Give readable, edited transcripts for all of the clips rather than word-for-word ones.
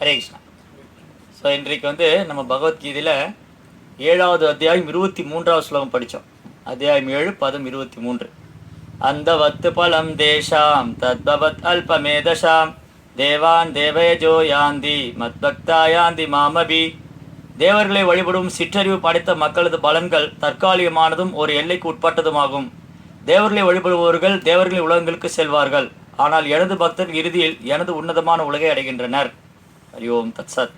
Hare Krishna. So இன்றைக்கு வந்து நம்ம பகவத்கீதையில் 7வது அத்தியாயம் 23வது ஸ்லோகம் படித்தோம். அத்தியாயம் 7 பதம் 23. அந்த வத்து பலம் தேஷாம் தத்பவத் அல்பமேதஷாம் தேவான் தேவயஜோ யாந்தி மத்பக்தா யாந்தி மாமபி. தேவர்களை வழிபடும் சிற்றறிவு படைத்த மக்களது பலன்கள் தற்காலிகமானதும் ஒரு எல்லைக்கு உட்பட்டதுமாகும். தேவர்களை வழிபடுபவர்கள் தேவர்களின் உலகங்களுக்கு செல்வார்கள். ஆனால் எனது பக்தர் இறுதியில் எனது உன்னதமான உலகை அடைகின்றனர். ஹரி ஓம் தத் சத்.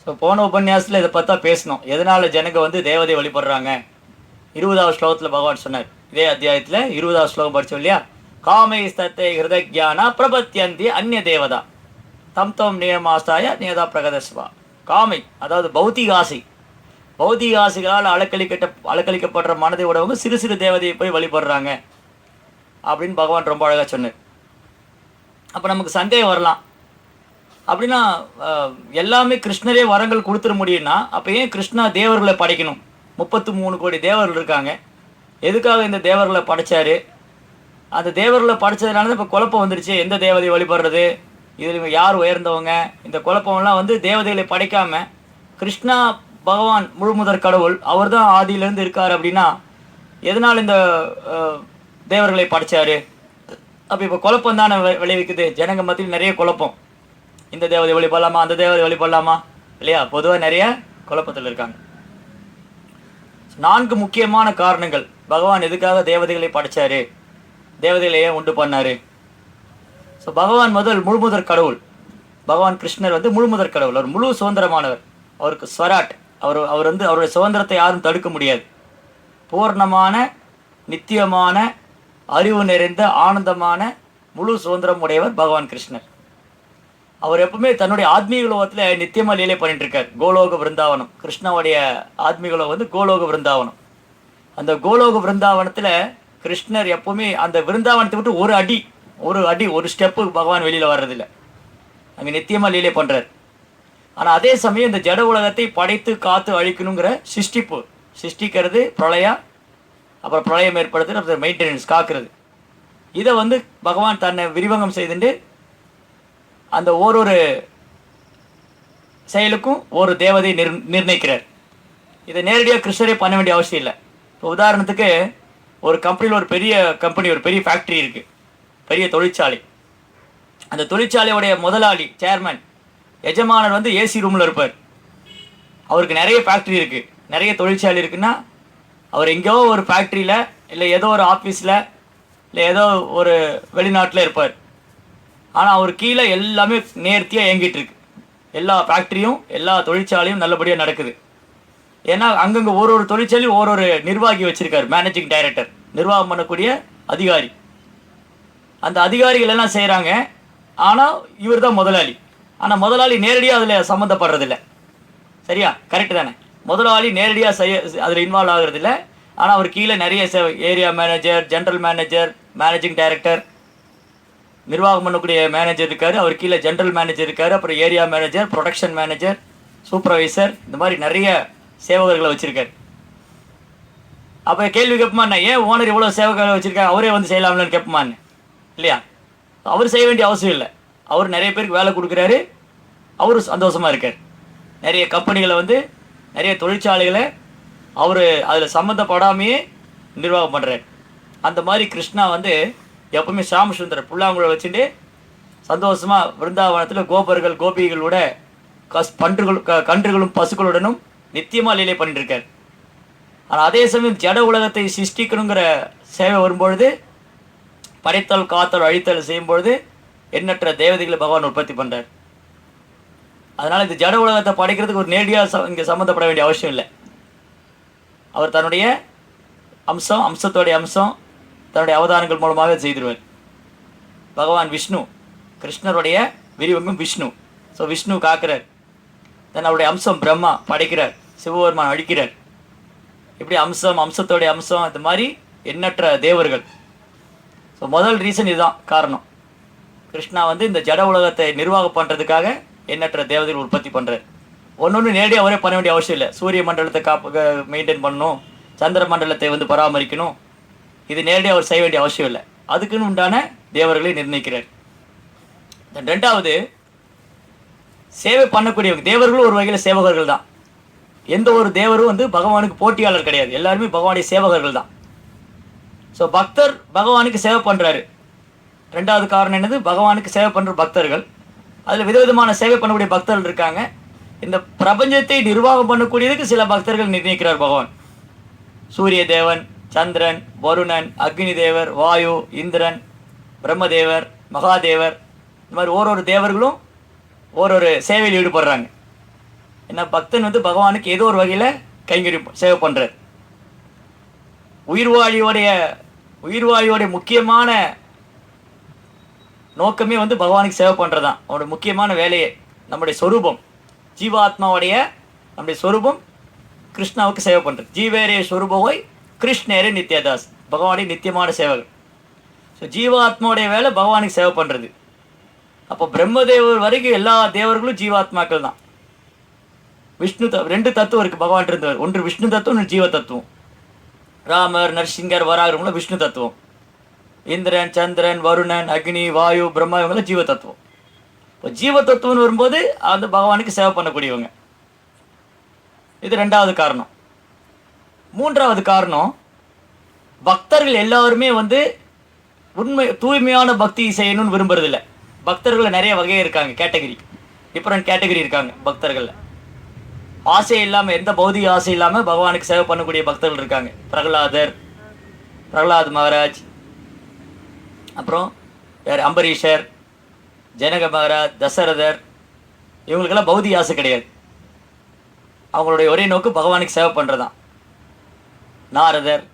ஸோ போன உபன்யாசத்தில் இதை பற்றா பேசணும். எதனால் ஜனங்க வந்து தேவதை வழிபடுறாங்க. 20வது ஸ்லோகத்தில் பகவான் சொன்னார். இதே அத்தியாயத்தில் 20வது ஸ்லோகம் படித்தோம் இல்லையா? காமை ஸ்தத்தை ஹிருதஜானா பிரபத்தியந்தி அந்நிய தேவதா தம் தம் நியமாஸ்தாய நியதா பிரகதஸ்வா. காமை அதாவது பௌத்திக ஆசை. பௌத்திக ஆசைகளால் அலக்களிக்கப்படுற மனதை உடவங்க சிறு சிறு தேவதையை போய் வழிபடுறாங்க அப்படின்னு பகவான் ரொம்ப அழகாக சொன்னார். அப்போ நமக்கு சந்தேகம் வரலாம், அப்படின்னா எல்லாமே கிருஷ்ணரே வரங்கள் கொடுத்துட முடியும்னா அப்போ ஏன் கிருஷ்ணா தேவர்களை படைக்கணும்? 33 கோடி தேவர்கள் இருக்காங்க. எதுக்காக இந்த தேவர்களை படைச்சாரு? அந்த தேவர்களை படைச்சதுனால தான் இப்போ குழப்பம் வந்துடுச்சு. எந்த தேவதையை வழிபடுறது, இதில் யார் உயர்ந்தவங்க, இந்த குழப்பம்லாம் வந்து தேவதைகளை படைக்காமல் கிருஷ்ணா பகவான் முழுமுதற் கடவுள், அவர் தான் ஆதியிலேருந்து இருக்கார். அப்படின்னா எதனால் இந்த தேவர்களை படைச்சாரு? அப்போ இப்போ குழப்பம் தானே விளைவிக்குது. ஜனங்க மத்தியில் நிறைய குழப்பம். இந்த தேவதை வழிபடலாமா, அந்த தேவதை வழிபடலாமா இல்லையா? பொதுவாக நிறைய குழப்பத்தில் இருக்காங்க. 4 முக்கியமான காரணங்கள் பகவான் எதுக்காக தேவதைகளை படைச்சாரு, தேவதைகளை ஏன் உண்டு பண்ணாரு. ஸோ பகவான் முழுமுதற் கடவுள். பகவான் கிருஷ்ணர் வந்து முழுமுதற் கடவுள். அவர் முழு சுதந்திரமானவர். அவருக்கு ஸ்வராட். அவர் வந்து அவருடைய சுதந்திரத்தை யாரும் தடுக்க முடியாது. பூர்ணமான நித்தியமான அறிவு நிறைந்த ஆனந்தமான முழு சுதந்திரம் உடையவர் பகவான் கிருஷ்ணர். அவர் எப்பவுமே தன்னுடைய ஆத்மீக உலகத்தில் நித்தியமாக லீலை பண்ணிட்டு இருக்கார். கோலோக விருந்தாவனம், கிருஷ்ணாவுடைய ஆத்மீக உலகம் வந்து கோலோக விருந்தாவனம். அந்த கோலோக விருந்தாவனத்தில் கிருஷ்ணர் எப்பவுமே அந்த விருந்தாவனத்தை விட்டு ஒரு ஸ்டெப்பு பகவான் வெளியில் வர்றதில்லை. அங்கே நித்தியமாக லீலை பண்ணுறார். ஆனால் அதே சமயம் இந்த ஜட உலகத்தை படைத்து காத்து அழிக்கணுங்கிற சிருஷ்டிக்கிறது பிரளயம், அப்புறம் பிரளயம் ஏற்படுத்துறது, அப்புறம் மெயின்டெனன்ஸ் காக்கிறது. இதை வந்து பகவான் தன்னை விரிவங்கம் செய்துட்டு அந்த ஒரு செயலுக்கும் ஒரு தேவதை நிர்ணயிக்கிறார். இதை நேரடியாக கிருஷ்ணரே பண்ண வேண்டிய அவசியம் இல்லை. இப்போ உதாரணத்துக்கு ஒரு கம்பெனியில் ஒரு பெரிய ஃபேக்ட்ரி இருக்குது, பெரிய தொழிற்சாலை. அந்த தொழிற்சாலையுடைய முதலாளி சேர்மன் எஜமானர் வந்து ஏசி ரூமில் இருப்பார். அவருக்கு நிறைய ஃபேக்ட்ரி இருக்குது, நிறைய தொழிற்சாலை இருக்குன்னா அவர் எங்கேயோ ஒரு ஃபேக்ட்ரியில் இல்லை ஏதோ ஒரு ஆஃபீஸில் இல்லை ஏதோ ஒரு வெளிநாட்டில் இருப்பார். ஆனால் அவர் கீழே எல்லாமே நேர்த்தியாக இயங்கிட்டு இருக்கு. எல்லா ஃபேக்ட்ரியும் எல்லா தொழிற்சாலையும் நல்லபடியாக நடக்குது. ஏன்னா அங்கங்கே ஒரு தொழிற்சாலையும் ஒரு நிர்வாகி வச்சுருக்கார், மேனேஜிங் டைரக்டர், நிர்வாகம் பண்ணக்கூடிய அதிகாரி. அந்த அதிகாரிகள் எல்லாம் செய்கிறாங்க. ஆனால் இவர் தான் முதலாளி. ஆனால் முதலாளி நேரடியாக அதில் சம்மந்தப்படுறதில்லை. சரியா? கரெக்டு தானே? முதலாளி நேரடியாக அதில் இன்வால்வ் ஆகுறதில்ல. ஆனால் அவர் கீழே நிறைய area manager, general manager, managing director, நிர்வாகம் பண்ணக்கூடிய மேனேஜர் இருக்கார். அவர் கீழே ஜென்ரல் மேனேஜர் இருக்கார். அப்புறம் area manager, production manager, supervisor, இந்த மாதிரி நிறைய சேவகர்களை வச்சுருக்கார். அப்போ கேள்வி கேட்போமாண்ணா, ஏன் ஓனர் இவ்வளோ சேவகர்களை வச்சுருக்காரு, அவரே வந்து செய்யலாம்லன்னு கேட்போமான்னு இல்லையா? அவர் செய்ய வேண்டிய அவசியம் இல்லை. அவர் நிறைய பேருக்கு வேலை கொடுக்குறாரு, அவரும் சந்தோஷமாக இருக்கார். நிறைய கம்பெனிகளை வந்து நிறைய தொழிற்சாலைகளை அவர் அதில் சம்மந்தப்படாமையே நிர்வாகம் பண்ணுறார். அந்த மாதிரி கிருஷ்ணா வந்து எப்பவுமே சாமசுந்தரர் புல்லாங்குழல் வச்சுட்டு சந்தோஷமாக விருந்தாவனத்தில் கோபர்கள் கோபிகளோட கன்றுகளும் பசுக்களுடனும் நித்தியமாக லீலை பண்ணிட்டு இருக்கார். ஆனால் அதே சமயம் ஜட உலகத்தை சிருஷ்டிக்கணுங்கிற சேவை வரும்பொழுது, படைத்தல் காத்தல் அழித்தல் செய்யும்பொழுது எண்ணற்ற தேவதைகளை பகவான் உற்பத்தி பண்ணுறார். அதனால் இந்த ஜட உலகத்தை படைக்கிறதுக்கு ஒரு நேரடியாக இங்கே சம்மந்தப்பட வேண்டிய அவசியம் இல்லை. அவர் தன்னுடைய அம்சத்தோடைய அம்சம் தன்னுடைய அவதாரங்கள் மூலமாக செய்திருவார். பகவான் விஷ்ணு, கிருஷ்ணருடைய விரிவங்கம் விஷ்ணு. ஸோ விஷ்ணு காக்கிறார். அவருடைய அம்சம் பிரம்மா படைக்கிறார், சிவபெருமான் அழிக்கிறார். இப்படி அம்சத்தோடைய அம்சம், இந்த மாதிரி எண்ணற்ற தேவர்கள். ஸோ முதல் ரீசன் இதுதான் காரணம். கிருஷ்ணா வந்து இந்த ஜட உலகத்தை நிர்வாகம் பண்ணுறதுக்காக எண்ணற்ற தேவதைகள் உற்பத்தி பண்ணுறார். ஒன்று நேரடியாக அவரே பண்ண வேண்டிய அவசியம் இல்லை. சூரிய மண்டலத்தை மெயின்டைன் பண்ணணும், சந்திர மண்டலத்தை வந்து பராமரிக்கணும், இது நேரடியாக அவர் செய்ய வேண்டிய அவசியம் இல்லை. அதுக்குன்னு உண்டான தேவர்களை நிர்ணயிக்கிறார். ரெண்டாவது, சேவை பண்ணக்கூடியவங்க தேவர்களும் ஒரு வகையில் சேவகர்கள் தான். எந்த ஒரு தேவரும் வந்து பகவானுக்கு போட்டியாளர் கிடையாது, எல்லாருமே பகவானுடைய சேவகர்கள் தான். ஸோ பக்தர் பகவானுக்கு சேவை பண்ணுறாரு. ரெண்டாவது காரணம் என்னது? பகவானுக்கு சேவை பண்ணுற பக்தர்கள். அதில் விதவிதமான சேவை பண்ணக்கூடிய பக்தர்கள் இருக்காங்க. இந்த பிரபஞ்சத்தை நிர்வாகம் பண்ணக்கூடியதுக்கு சில பக்தர்கள் நிர்ணயிக்கிறார் பகவான். சூரிய தேவன், சந்திரன், வருணன், அக்னி தேவர், வாயு, இந்திரன், பிரம்மதேவர், மகாதேவர், இந்த மாதிரி ஒரு தேவர்களும் ஒரு சேவையில் ஈடுபடுறாங்க. ஏன்னா பக்தன் வந்து பகவானுக்கு ஏதோ ஒரு வகையில் கைங்கறி சேவை பண்ணுறார். உயிர்வாழியோடைய முக்கியமான நோக்கமே வந்து பகவானுக்கு சேவை பண்ணுறது தான். அவனுடைய முக்கியமான வேலையே நம்முடைய சொரூபம், ஜீவாத்மாவுடைய நம்முடைய சொரூபம் கிருஷ்ணாவுக்கு சேவை பண்ணுறது. ஜீவேரே சொரூபோய் கிருஷ்ணேரே நித்யதாஸ், பகவானுடைய நித்தியமான சேவகர். ஸோ ஜீவாத்மாவுடைய வேலை பகவானுக்கு சேவை பண்ணுறது. அப்போ பிரம்மதேவர் வரைக்கும் எல்லா தேவர்களும் ஜீவாத்மாக்கள் தான். விஷ்ணு ரெண்டு தத்துவம் இருக்குது பகவான் இருந்தவர். ஒன்று விஷ்ணு தத்துவம், ஒன்று ஜீவ தத்துவம். ராமர், நரசிங்கர், வராகரம்லாம் விஷ்ணு தத்துவம். இந்திரன், சந்திரன், வருணன், அக்னி, வாயு, பிரம்மா இவங்களாம் ஜீவ தத்துவம். இப்போ ஜீவ தத்துவம்னு வரும்போது அந்த பகவானுக்கு சேவை பண்ணக்கூடியவங்க. இது ரெண்டாவது காரணம். மூன்றாவது காரணம், பக்தர்கள் எல்லாருமே வந்து தூய்மையான பக்தி செய்யணும்னு விரும்புறதில்ல. பக்தர்கள் நிறைய வகை இருக்காங்க, கேட்டகரி, டிஃப்ரெண்ட் கேட்டகரி இருக்காங்க பக்தர்களில். ஆசை இல்லாமல், எந்த பௌதிக ஆசை இல்லாமல் பகவானுக்கு சேவை பண்ணக்கூடிய பக்தர்கள் இருக்காங்க. பிரகலாத் மகாராஜ், அப்புறம் வேறு அம்பரீஷர், ஜனக மகாராஜ், தசரதர், இவங்களுக்கெல்லாம் பௌதிக ஆசை கிடையாது. அவங்களுடைய ஒரே நோக்கு பகவானுக்கு சேவை பண்ணுறதான். நாரதர்,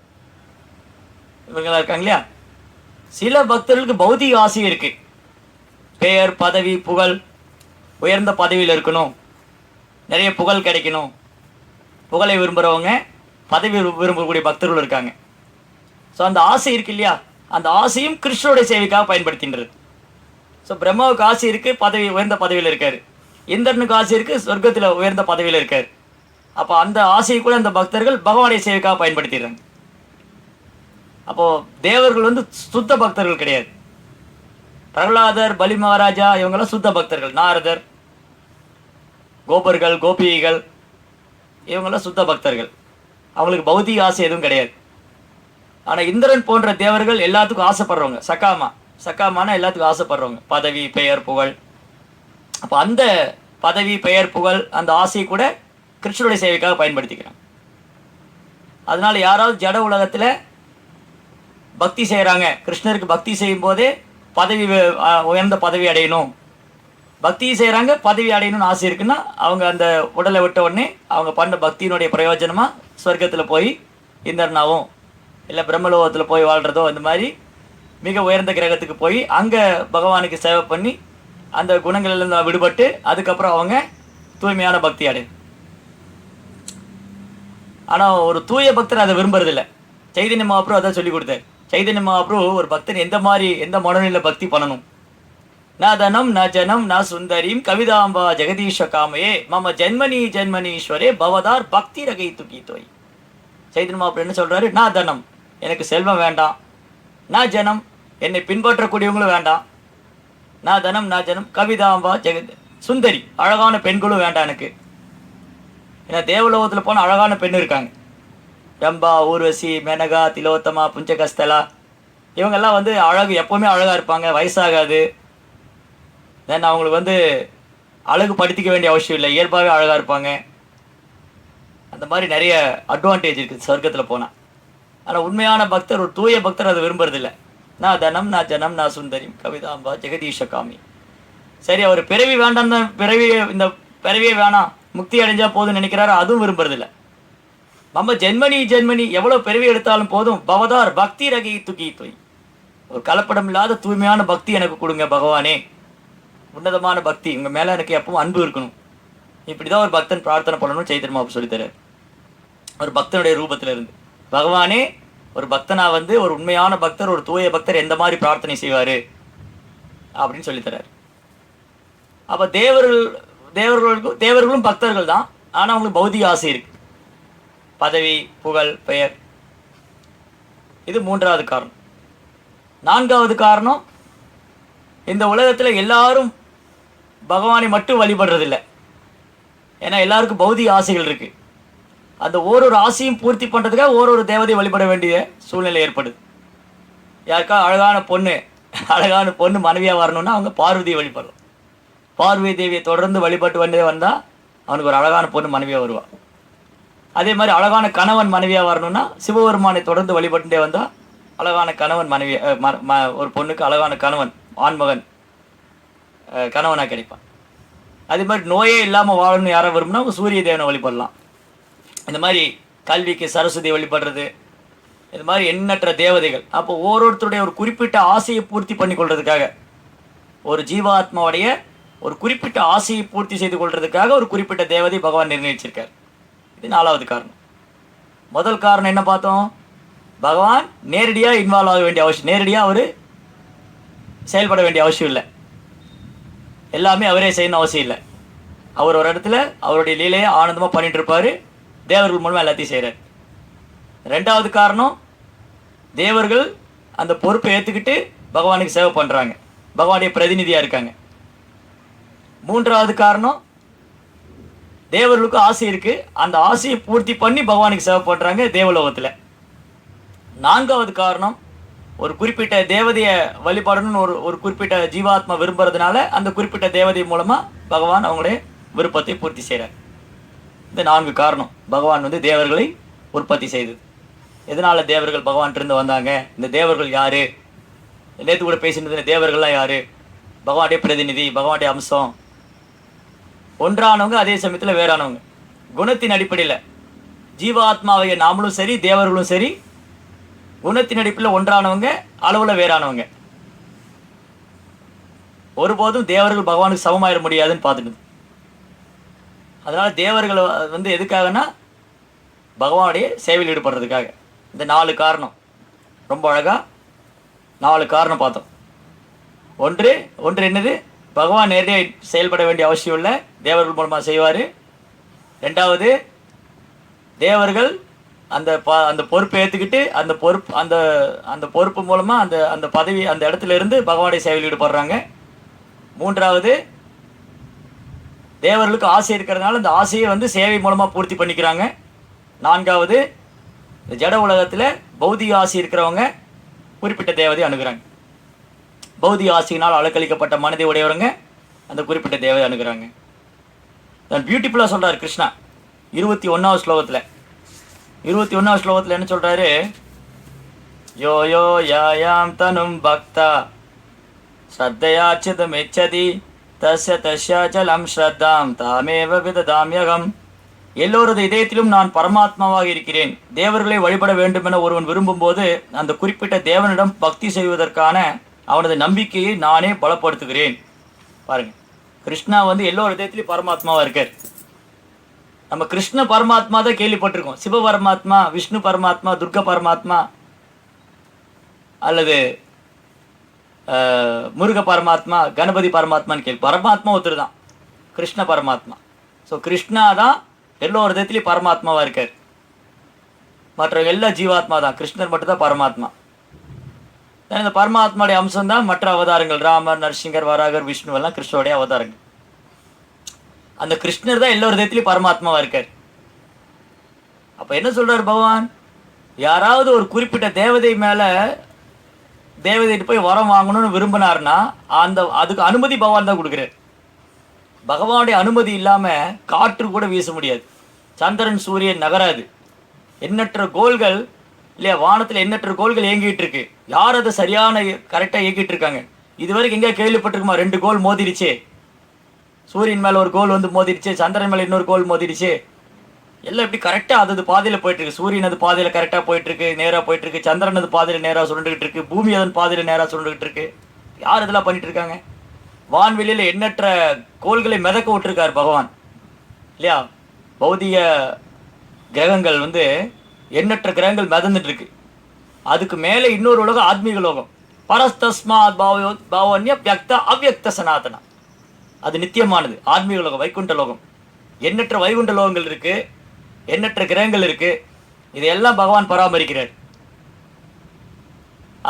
இவங்கெல்லாம் இருக்காங்க இல்லையா. சில பக்தர்களுக்கு பௌதிக ஆசை இருக்குது. பெயர், பதவி, புகழ், உயர்ந்த பதவியில் இருக்கணும், நிறைய புகழ் கிடைக்கணும். புகழை விரும்புகிறவங்க, பதவி விரும்பக்கூடிய பக்தர்கள் இருக்காங்க. ஸோ அந்த ஆசை இருக்கு இல்லையா, அந்த ஆசையும் கிருஷ்ணனுடைய சேவைக்காக பயன்படுத்தின்றது. ஸோ பிரம்மாவுக்கு ஆசை இருக்குது, பதவி உயர்ந்த பதவியில் இருக்கார். இந்திரனுக்கு ஆசை இருக்குது, சொர்க்கத்தில் உயர்ந்த பதவியில் இருக்கார். அப்போ அந்த ஆசையை கூட அந்த பக்தர்கள் பகவானுடைய சேவைக்காக பயன்படுத்திடுறாங்க. அப்போது தேவர்கள் வந்து சுத்த பக்தர்கள் கிடையாது. பிரகலாதர், பலி மகாராஜா இவங்கெல்லாம் சுத்த பக்தர்கள். நாரதர், கோபர்கள், கோபிகைகள் இவங்கெல்லாம் சுத்த பக்தர்கள். அவங்களுக்கு பௌதிக ஆசை எதுவும் கிடையாது. ஆனால் இந்திரன் போன்ற தேவர்கள் எல்லாத்துக்கும் ஆசைப்படுறவங்க. சக்காமான எல்லாத்துக்கும் ஆசைப்படுறவங்க, பதவி, பெயர், புகழ். அப்போ அந்த பதவி, பெயர், புகழ், அந்த ஆசையை கூட கிருஷ்ணனுடைய சேவைக்காக பயன்படுத்திக்கிறாங்க. அதனால் யாராவது ஜட உலகத்தில் பக்தி செய்கிறாங்க, கிருஷ்ணருக்கு பக்தி செய்யும் போதே பதவி, உயர்ந்த பதவி அடையணும், பக்தி செய்கிறாங்க, பதவி அடையணும்னு ஆசை இருக்குன்னா அவங்க அந்த உடலை விட்ட உடனே அவங்க பண்ண பக்தியினுடைய பிரயோஜனமாக சொர்க்கத்தில் போய் இந்திரனாவும் இல்லை பிரம்மலோகத்தில் போய் வாழ்கிறதோ, இந்த மாதிரி மிக உயர்ந்த கிரகத்துக்கு போய் அங்கே பகவானுக்கு சேவை பண்ணி அந்த குணங்களிலிருந்து விடுபட்டு அதுக்கப்புறம் அவங்க தூய்மையான பக்தி அடையும். ஆனால் ஒரு தூய பக்தர் அதை விரும்புறதில்லை. சைதன்ய மகாபிரபு அதான் சொல்லி கொடுத்தார். சைதன்ய மகாபிரபு ஒரு பக்தன் எந்த மனநிலையில் பக்தி பண்ணணும். ந தனம் ந ஜனம் ந சுந்தரீம் கவிதாம்பா ஜெகதீஷ காமையே மம ஜென்மனீஸ்வரே பவதார் பக்தி ரகை துக்கி தோய். சைதன்ய மகாபிரபு என்ன சொல்கிறாரு? ந தனம், எனக்கு செல்வம் வேண்டாம். ந ஜனம், என்னை பின்பற்றக்கூடியவங்களும் வேண்டாம். ந தனம் ந ஜனம் கவிதாம்பா சுந்தரி, அழகான பெண்களும் வேண்டாம் எனக்கு. ஏன்னா தேவலோகத்தில் போனால் அழகான பெண் இருக்காங்க. ரம்பா, ஊர்வசி, மேனகா, திலோத்தமா, புஞ்சகஸ்தலா, இவங்கெல்லாம் வந்து அழகு, எப்போவுமே அழகாக இருப்பாங்க, வயசாகாது. தென் அவங்களுக்கு வந்து அழகு படுத்திக்க வேண்டிய அவசியம் இல்லை, இயல்பாகவே அழகாக இருப்பாங்க. அந்த மாதிரி நிறைய அட்வான்டேஜ் இருக்குது சொர்க்கத்தில் போனால். ஆனால் உண்மையான பக்தர், ஒரு தூய பக்தர் அதை விரும்புறதில்லை. நான் தனம் நான் ஜனம் நான் சுந்தரி கவிதாம்பா ஜெகதீஷ காமி. சரி, அவர் பிறவி வேண்டாம் தான், இந்த பிறவியே வேணாம், முக்தி அடைஞ்சால் போதும்னு நினைக்கிறாரு, அதுவும் விரும்புறதில்லை. நம்ம ஜென்மனி எவ்வளோ பிறவி எடுத்தாலும் போதும், பவதார் பக்தி ரகை துக்கி தோய், ஒரு கலப்படம் இல்லாத தூய்மையான பக்தி எனக்கு கொடுங்க பகவானே, உன்னதமான பக்தி, உங்கள் மேலே எனக்கு எப்பவும் அன்பு இருக்கணும். இப்படி தான் ஒரு பக்தன் பிரார்த்தனை பண்ணணும்னு சைத்தன்ய மகாபிரபு சொல்லித்தரார். ஒரு பக்தனுடைய ரூபத்தில் இருந்து பகவானே ஒரு பக்தனாக வந்து, ஒரு உண்மையான பக்தர், ஒரு தூய பக்தர் எந்த மாதிரி பிரார்த்தனை செய்வார் அப்படின்னு சொல்லித்தரார். அப்போ தேவர்களும் பக்தர்கள் தான். ஆனால் அவங்களுக்கு பௌதிக ஆசை இருக்குது, பதவி, புகழ், பெயர். இது மூன்றாவது காரணம். நான்காவது காரணம், இந்த உலகத்தில் எல்லாரும் பகவானை மட்டும் வழிபடுறதில்லை. ஏன்னா எல்லாருக்கும் பௌதிக ஆசைகள் இருக்குது. அந்த ஓரொரு ஆசையும் பூர்த்தி பண்ணுறதுக்காக ஓரொரு தேவதையை வழிபட வேண்டிய சூழ்நிலை ஏற்படுது. யாருக்கா அழகான பொண்ணு மனைவியாக வரணும்னா அவங்க பார்வதியை வழிபடலாம். பார்வதி தேவியை தொடர்ந்து வழிபட்டு வந்தால் அவனுக்கு ஒரு அழகான பொண்ணு மனைவியாக வருவாள். அதே மாதிரி அழகான கணவன் மனைவியாக வரணும்னா சிவபெருமானை தொடர்ந்து வழிபட்டுட்டே வந்தால் அழகான கணவன் மனைவி ஒரு பொண்ணுக்கு அழகான கணவன் ஆண்மகன் கணவனாக கிடைப்பான். அதே மாதிரி நோயே இல்லாமல் வாழணும்னு யாரை வரும்னா அவங்க சூரிய தேவனை வழிபடலாம். இந்த மாதிரி கல்விக்கு சரஸ்வதி வழிபடுறது, இது மாதிரி எண்ணற்ற தேவதைகள். அப்போ ஒவ்வொருத்தருடைய ஒரு குறிப்பிட்ட ஆசையை பூர்த்தி பண்ணி கொள்றதுக்காக, ஒரு ஜீவாத்மாவுடைய ஒரு குறிப்பிட்ட ஆசையை பூர்த்தி செய்து கொள்றதுக்காக ஒரு குறிப்பிட்ட தேவதை பகவான் நிர்ணயிச்சிருக்கார். இது 4வது காரணம். முதல் காரணம் என்ன பார்த்தோம்? பகவான் நேரடியாக இன்வால்வ் ஆக வேண்டிய அவசியம், நேரடியாக அவர் செயல்பட வேண்டிய அவசியம் இல்லை. எல்லாமே அவரே செய்யணும் அவசியம் இல்லை. அவர் ஒரு இடத்துல அவருடைய லீலையை ஆனந்தமாக பண்ணிட்டு இருப்பார், தேவர்கள் மூலமாக எல்லாத்தையும் செய்கிறார். 2வது காரணம், தேவர்கள் அந்த பொறுப்பை ஏற்றுக்கிட்டு பகவானுக்கு சேவை பண்ணுறாங்க, பகவானுடைய பிரதிநிதியாக இருக்காங்க. 3வது காரணம், தேவர்களுக்கு ஆசை இருக்குது, அந்த ஆசையை பூர்த்தி பண்ணி பகவானுக்கு சேவை பண்ணுறாங்க தேவலோகத்தில். 4வது காரணம், ஒரு குறிப்பிட்ட தேவதையை வழிபாடணும்னு ஒரு குறிப்பிட்ட ஜீவாத்மா விரும்புறதுனால அந்த குறிப்பிட்ட தேவதை மூலமாக பகவான் அவங்களுடைய விருப்பத்தை பூர்த்தி செய்கிறார். இந்த 4 காரணம் பகவான் தேவர்களை உற்பத்தி செய்தது. எதனால் தேவர்கள் பகவான்கிட்ட வந்தாங்க? இந்த தேவர்கள் யார்? நேற்று கூட பேசினது தேவர்கள்லாம் யார்? பகவானுடைய பிரதிநிதி, பகவானுடைய அம்சம், ஒன்றானவங்க அதே சமயத்தில் வேறானவங்க. குணத்தின் அடிப்படையில் ஜீவாத்மாவை நாமளும் சரி தேவர்களும் சரி குணத்தின் அடிப்படையில் ஒன்றானவங்க, அளவில் வேறானவங்க. ஒருபோதும் தேவர்கள் பகவானுக்கு சமமாயிட முடியாதுன்னு பார்த்துட்டு, அதனால் தேவர்கள் எதுக்காகனா பகவானுடைய சேவையில் ஈடுபடுறதுக்காக. இந்த 4 காரணம் ரொம்ப அழகாக 4 காரணம் பார்த்தோம். ஒன்று என்னது? பகவான் நேரடியாக செயல்பட வேண்டிய அவசியம் இல்லை, தேவர்கள் மூலமாக செய்வார். 2வது, தேவர்கள் அந்த பொறுப்பை ஏற்றுக்கிட்டு அந்த பொறுப்பு மூலமாக அந்த பதவி அந்த இடத்துல இருந்து பகவானுடைய சேவையில் ஈடுபடுறாங்க. 3வது, தேவர்களுக்கு ஆசை இருக்கிறதுனால அந்த ஆசையை சேவை மூலமாக பூர்த்தி பண்ணிக்கிறாங்க. 4வது, இந்த ஜட உலகத்தில் பௌதிக ஆசை இருக்கிறவங்க குறிப்பிட்ட தேவதை அணுகிறாங்க. பௌதிக ஆசையினால் அலக்களிக்கப்பட்ட மனதை உடையவங்க அந்த குறிப்பிட்ட தேவதை அணுகிறாங்க. தான் பியூட்டிஃபுல்லாக சொல்கிறார் கிருஷ்ணா 21வது ஸ்லோகத்தில். 21வது ஸ்லோகத்தில் என்ன சொல்கிறாரு? யோ யோ யாயாம் தனும் பக்தா ஸ்ரத்தையாச்சிதம் எச்சதி தஸ்ய தஸ்யாச்சலம் ஸ்ரத்தாம் தாமேவ விததாம்யகம். எல்லோரது இதயத்திலும் நான் பரமாத்மாவாக இருக்கிறேன். தேவர்களை வழிபட வேண்டும் என ஒருவன் விரும்பும்போது அந்த குறிப்பிட்ட தேவனிடம் பக்தி செய்வதற்கான அவனது நம்பிக்கையை நானே பலப்படுத்துகிறேன். பாருங்க, கிருஷ்ணா எல்லோரு இதயத்திலையும் பரமாத்மாவாக இருக்கார். நம்ம கிருஷ்ண பரமாத்மா தான் கேள்விப்பட்டிருக்கோம். சிவ பரமாத்மா, விஷ்ணு பரமாத்மா, துர்க பரமாத்மா அல்லது முருக பரமாத்மா, கணபதி பரமாத்மான்னு கேள்வி. பரமாத்மா ஒருத்தர் தான், கிருஷ்ண பரமாத்மா. ஸோ கிருஷ்ணா தான் எல்லோரு விதத்துலேயும் பரமாத்மாவாக இருக்கார். மற்ற எல்லா ஜீவாத்மா தான், கிருஷ்ணர் மட்டும்தான் பரமாத்மா. இந்த பரமாத்மாவுடைய அம்சம் தான் மற்ற அவதாரங்கள், ராமர், நரசிங்கர், வராகர், விஷ்ணு எல்லாம் கிருஷ்ணனுடைய அவதாரங்கள். அந்த கிருஷ்ணர் தான் எல்லோரு விதத்துலேயும் பரமாத்மாவாக இருக்கார். அப்போ என்ன சொல்கிறார் பகவான்? யாராவது ஒரு குறிப்பிட்ட தேவதை மேலே தேவதைட்டு போய் வரம் வாங்கணும்னு விரும்பினார்னா அதுக்கு அனுமதி பகவான் தான் கொடுக்குறார். பகவானுடைய அனுமதி இல்லாமல் காற்று கூட வீச முடியாது, சந்திரன் சூரியன் நகராது. எண்ணற்ற கோள்கள் இல்லையா, வானத்தில் எண்ணற்ற கோள்கள் இயங்கிட்டு இருக்கு. யார் அதை சரியான கரெக்டாக இயக்கிட்டு இருக்காங்க? இது வரைக்கும் எங்கேயா கேள்விப்பட்டிருக்குமா? 2 கோள் மோதிருச்சு, சூரியன் மேலே ஒரு கோள் மோதிருச்சு, சந்திரன் மேலே இன்னொரு கோள் மோதிருச்சு. எல்லாம் இப்படி கரெக்டாக அது பாதையில் போயிட்டுருக்கு. சூரியன் அது பாதையில் கரெக்டாக போயிட்டுருக்கு, நேராக போயிட்டுருக்கு. சந்திரன் அது பாதையில் நேராக சுருண்டுகிட்டு இருக்கு. பூமி அதன் பாதையில் நேராக சுருண்டுகிட்டு இருக்கு. யார் இதெல்லாம் பண்ணிட்டு இருக்காங்க? வான்வெளியில் எண்ணற்ற கோள்களை மிதக்க விட்டுருக்கார் பகவான் இல்லையா. பௌதிக கிரகங்கள் எண்ணற்ற கிரகங்கள் மிதந்துட்டு இருக்கு. அதுக்கு மேலே இன்னொரு உலகம் ஆத்மீக லோகம். பரஸ்தஸ்மாத் பாவன்ய வியக்த அவ்யக்த சனாதனா, அது நித்தியமானது ஆத்மீக லோகம், வைகுண்ட லோகம். எண்ணற்ற வைகுண்ட லோகங்கள் இருக்கு, எண்ணற்ற கிரகங்கள் இருக்கு. இதையெல்லாம் பகவான் பராமரிக்கிறார்.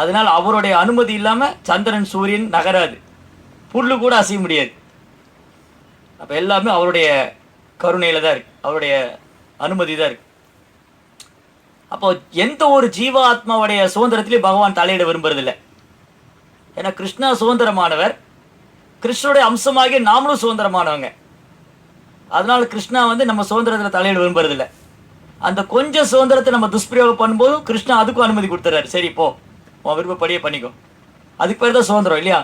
அதனால் அவருடைய அனுமதி இல்லாமல் சந்திரன் சூரியன் நகராது. புல்லு கூட அசைய முடியாது. அப்போ எல்லாமே அவருடைய கருணையில் தான் இருக்குது, அவருடைய அனுமதி தான் இருக்குது. அப்போ எந்த ஒரு ஜீவாத்மாவுடைய சுதந்திரத்திலையும் பகவான் தலையிட விரும்புறதில்லை. ஏன்னா கிருஷ்ணா சுதந்திரமானவர், கிருஷ்ணனுடைய அம்சமாகிய நாமளும் சுதந்திரமானவங்க. அதனால கிருஷ்ணா நம்ம சுதந்திரத்தில் தலையிட விரும்புறதில்லை. அந்த கொஞ்சம் சுதந்திரத்தை நம்ம துஷ்பிரயோகம் பண்ணும்போதும் கிருஷ்ணா அதுக்கும் அனுமதி கொடுத்துறாரு. சரி போ, உன் விருப்பப்படியே பண்ணிக்கோ. அதுக்கு பேர் தான் சுதந்திரம் இல்லையா?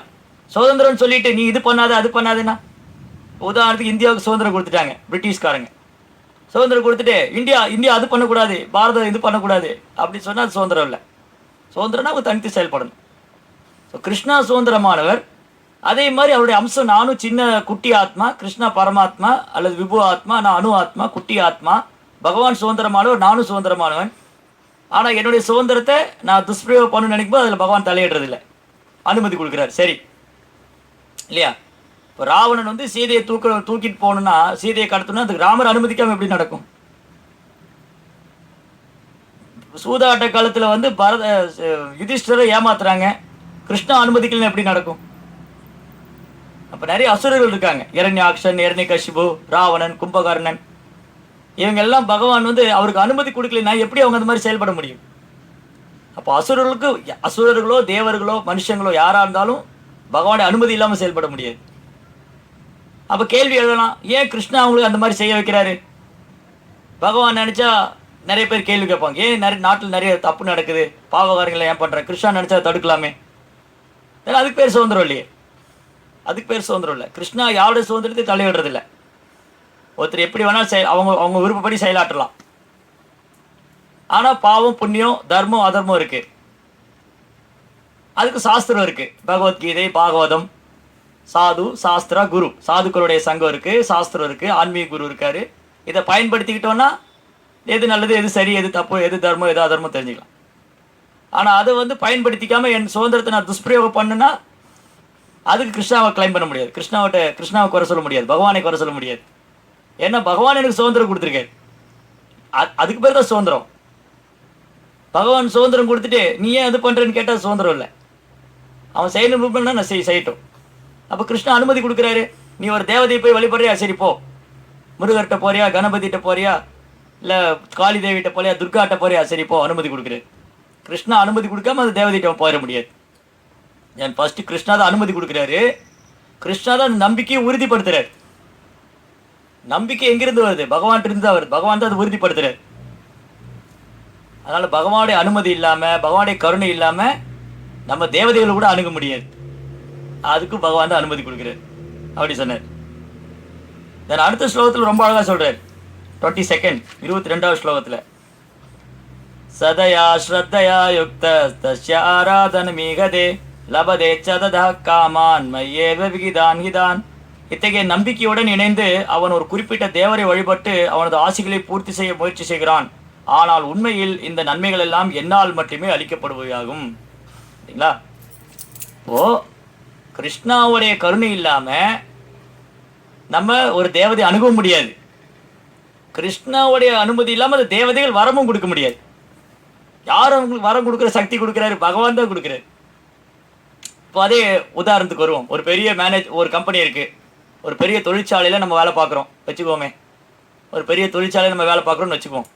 சுதந்திரம்னு சொல்லிட்டு நீ இது பண்ணாத அது பண்ணாதுன்னா, உதாரணத்துக்கு இந்தியாவுக்கு சுதந்திரம் கொடுத்துட்டாங்க பிரிட்டிஷ்காரங்க. சுதந்திரம் கொடுத்துட்டு இந்தியா அது பண்ணக்கூடாது, பாரதம் இது பண்ணக்கூடாது அப்படின்னு சொன்னால் அது சுதந்திரம் இல்லை. சுதந்திரம்னா அவங்க தனித்து செயல்படணும். ஸோ கிருஷ்ணா சுதந்திரமானவர். அதே மாதிரி அவருடைய அம்சம், நானும் சின்ன குட்டி ஆத்மா, கிருஷ்ணா பரமாத்மா அல்லது விபு ஆத்மா, நான் அணு ஆத்மா, குட்டி ஆத்மா. பகவான் சுதந்திரமானவர், நானும் சுதந்திரமானவன். ஆனால் என்னுடைய சுதந்திரத்தை நான் துஷ்பிரயோகம் பண்ணணும்னு நினைக்கும்போது அதில் பகவான் தலையிடுறதில்லை, அனுமதி கொடுக்குறாரு. சரி இல்லையா? இப்போ ராவணன் சீதையை தூக்கிட்டு போகணுன்னா, சீதையை கடத்தணும்னா அதுக்கு ராமர் அனுமதிக்காமல் எப்படி நடக்கும்? சூதாட்ட காலத்தில் யுதிஷ்டரை ஏமாத்துறாங்க, கிருஷ்ணா அனுமதிக்கலன்னு எப்படி நடக்கும்? அப்போ நிறைய அசுரர்கள் இருக்காங்க, இரண்யாக்ஷன், இரண்யகசிபு, ராவணன், கும்பகர்ணன். இவங்க எல்லாம் பகவான் அவருக்கு அனுமதி கொடுக்கலன்னா எப்படி அவங்க அந்த மாதிரி செயல்பட முடியும்? அப்போ அசுரர்களோ தேவர்களோ மனுஷங்களோ யாராக இருந்தாலும் பகவானுடைய அனுமதி இல்லாமல் செயல்பட முடியாது. அப்போ கேள்வி எழுதலாம், ஏன் கிருஷ்ணா அவங்களுக்கு அந்த மாதிரி செய்ய வைக்கிறாரு? பகவான் நினச்சா நிறைய பேர் கேள்வி கேட்பாங்க, ஏன் நாட்டில் நிறைய தப்பு நடக்குது, பாவகாரங்களை ஏன் பண்ணுறேன், கிருஷ்ணா நினச்சா தடுக்கலாமே. ஏன்னா அதுக்கு பேர் சுதந்திரம் இல்லையே, அதுக்கு பேர் சுதந்திரம் இல்லை. கிருஷ்ணா யாருடைய சுதந்திரத்தை தலையிடுறதில்லை. ஒருத்தர் எப்படி வேணாலும் அவங்க விருப்பப்படி செயலாற்றலாம். ஆனால் பாவம், புண்ணியம், தர்மம், அதர்மம் இருக்குது. அதுக்கு சாஸ்திரம் இருக்குது. பகவத்கீதை, பாகவதம், சாது, சாஸ்திரா, குரு. சாதுக்களுடைய சங்கம் இருக்குது, சாஸ்திரம் இருக்குது, ஆன்மீக குரு இருக்கார். இதை பயன்படுத்திக்கிட்டோன்னா எது நல்லது, எது சரி, எது தப்பு, எது தர்மம், எது அதர்மம் தெரிஞ்சுக்கலாம். ஆனால் அதை பயன்படுத்திக்காமல் என் சுதந்திரத்தை நான் துஷ்பிரயோகம் பண்ணுன்னா அதுக்கு கிருஷ்ணாவை கிளைம் பண்ண முடியாது. கிருஷ்ணாவை குறை சொல்ல முடியாது, பகவானை குறை சொல்ல முடியாது. ஏன்னா பகவான் எனக்கு சுதந்திரம் கொடுத்துருக்காரு, அதுக்கு பேர் தான் சுதந்திரம். பகவான் சுதந்திரம் கொடுத்துட்டு நீ ஏன் அது பண்ணுறேன்னு கேட்டால் சுதந்திரம் இல்லை. அவன் செய்யணும் விருப்பம்னா நான் செய்யட்டும். அப்போ கிருஷ்ணா அனுமதி கொடுக்குறாரு. நீ ஒரு தேவதையை போய் வழிபடுறியா, சரி போ. முருகர்கிட்ட போறியா, கணபதிகிட்ட போறியா, இல்லை காளி தேவிகிட்ட போறியா, துர்காட்ட போறியா, சரி போ, அனுமதி கொடுக்குறாரு. கிருஷ்ணா அனுமதி கொடுக்காம அந்த தேவதைகிட்ட போயிட முடியாது. என் ஃபஸ்ட்டு கிருஷ்ணா தான் அனுமதி கொடுக்குறாரு. கிருஷ்ணா தான் நம்பிக்கையை உறுதிப்படுத்துறாரு. நம்பிக்கை எங்கிருந்து வருது? பகவான் இருந்து தான் வருது. பகவான் தான் அதை உறுதிப்படுத்துறாரு. அதனால் பகவானுடைய அனுமதி இல்லாமல், பகவானுடைய கருணை இல்லாமல் நம்ம தேவதைகளை கூட அணுக முடியாது. அதுக்கும் பகவான் தான் அனுமதி கொடுக்குறாரு அப்படி சொன்னார். தென் அடுத்த ஸ்லோகத்தில் ரொம்ப அழகாக சொல்கிறார். 22 22வது ஸ்லோகத்தில், சதயா ஸ்ரத்தையா யுக்த தஸ்ய ஆராதனமீகதே லபதே சததா காமான் மையேவ விகிதான் ஹிதான். இத்தகைய நம்பிக்கையுடன் இணைந்து அவன் ஒரு குறிப்பிட்ட தேவரை வழிபட்டு அவனது ஆசைகளை பூர்த்தி செய்ய முயற்சி செய்கிறான். ஆனால் உண்மையில் இந்த நன்மைகள் எல்லாம் என்னால் மட்டுமே அளிக்கப்படுவையாகும். சரிங்களா? ஓ, கிருஷ்ணாவுடைய கருணை இல்லாமல் நம்ம ஒரு தேவதை அணுக முடியாது. கிருஷ்ணாவுடைய அனுமதி இல்லாமல் அந்த தேவதைகள் வரமும் கொடுக்க முடியாது. யார் அவங்களுக்கு வரம் கொடுக்குற சக்தி கொடுக்குறாரு? பகவான் தான் கொடுக்குறாரு. இப்போ அதே உதாரணத்துக்கு வருவோம். ஒரு பெரிய ஒரு கம்பெனி இருக்குது, ஒரு பெரிய தொழிற்சாலையில் நம்ம வேலை பார்க்குறோம் வச்சுக்கோமே. ஒரு பெரிய தொழிற்சாலையில் நம்ம வேலை பார்க்குறோம்னு வச்சுக்குவோம்.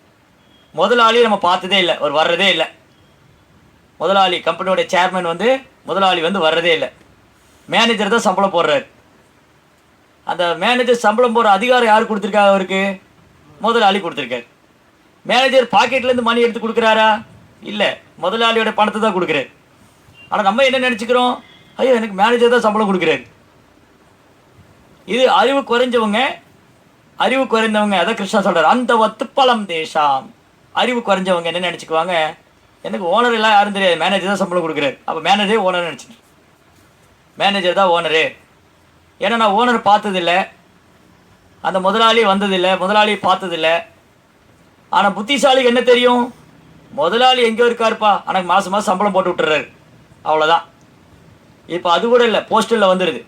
முதலாளி நம்ம பார்த்ததே இல்லை, ஒரு வர்றதே இல்லை. முதலாளி, கம்பெனியோடைய சேர்மன் முதலாளி வர்றதே இல்லை. மேனேஜர் தான் சம்பளம் போடுறாரு. அந்த மேனேஜர் சம்பளம் போடுற அதிகாரம் யார் கொடுத்துருக்காங்க? அவருக்கு முதலாளி கொடுத்துருக்காரு. மேனேஜர் பாக்கெட்லேருந்து மணி எடுத்து கொடுக்குறாரா? இல்லை, முதலாளியோட பணத்தை தான் கொடுக்குறாரு. ஆனால் நம்ம என்ன நினச்சிக்கிறோம்? ஐயோ, எனக்கு மேனேஜர் தான் சம்பளம் கொடுக்குறாரு. இது அறிவு குறைஞ்சவங்க, அறிவு குறைந்தவங்க. அதான் கிருஷ்ணா சொல்கிறார், அந்த வத்து பலம் தேசாம். அறிவு குறைஞ்சவங்க என்ன நினச்சிக்குவாங்க? எனக்கு ஓனர் எல்லாம் யாரும் தெரியாது, மேனேஜர் தான் சம்பளம் கொடுக்குறாரு. அப்போ மேனேஜரே ஓனர் நினச்சிட்டு, மேனேஜர் தான் ஓனரு. ஏன்னா நான் ஓனர் பார்த்ததில்லை, அந்த முதலாளி வந்ததில்லை, முதலாளியை பார்த்ததில்லை. ஆனால் புத்திசாலிக்கு என்ன தெரியும்? முதலாளி எங்கேயோ இருக்காருப்பா, ஆனால் மாதம் மாதம் சம்பளம் போட்டு விட்டுறாரு, அவ்வளோதான். இப்போ அது கூட இல்லை, போஸ்டலில் வந்துடுது.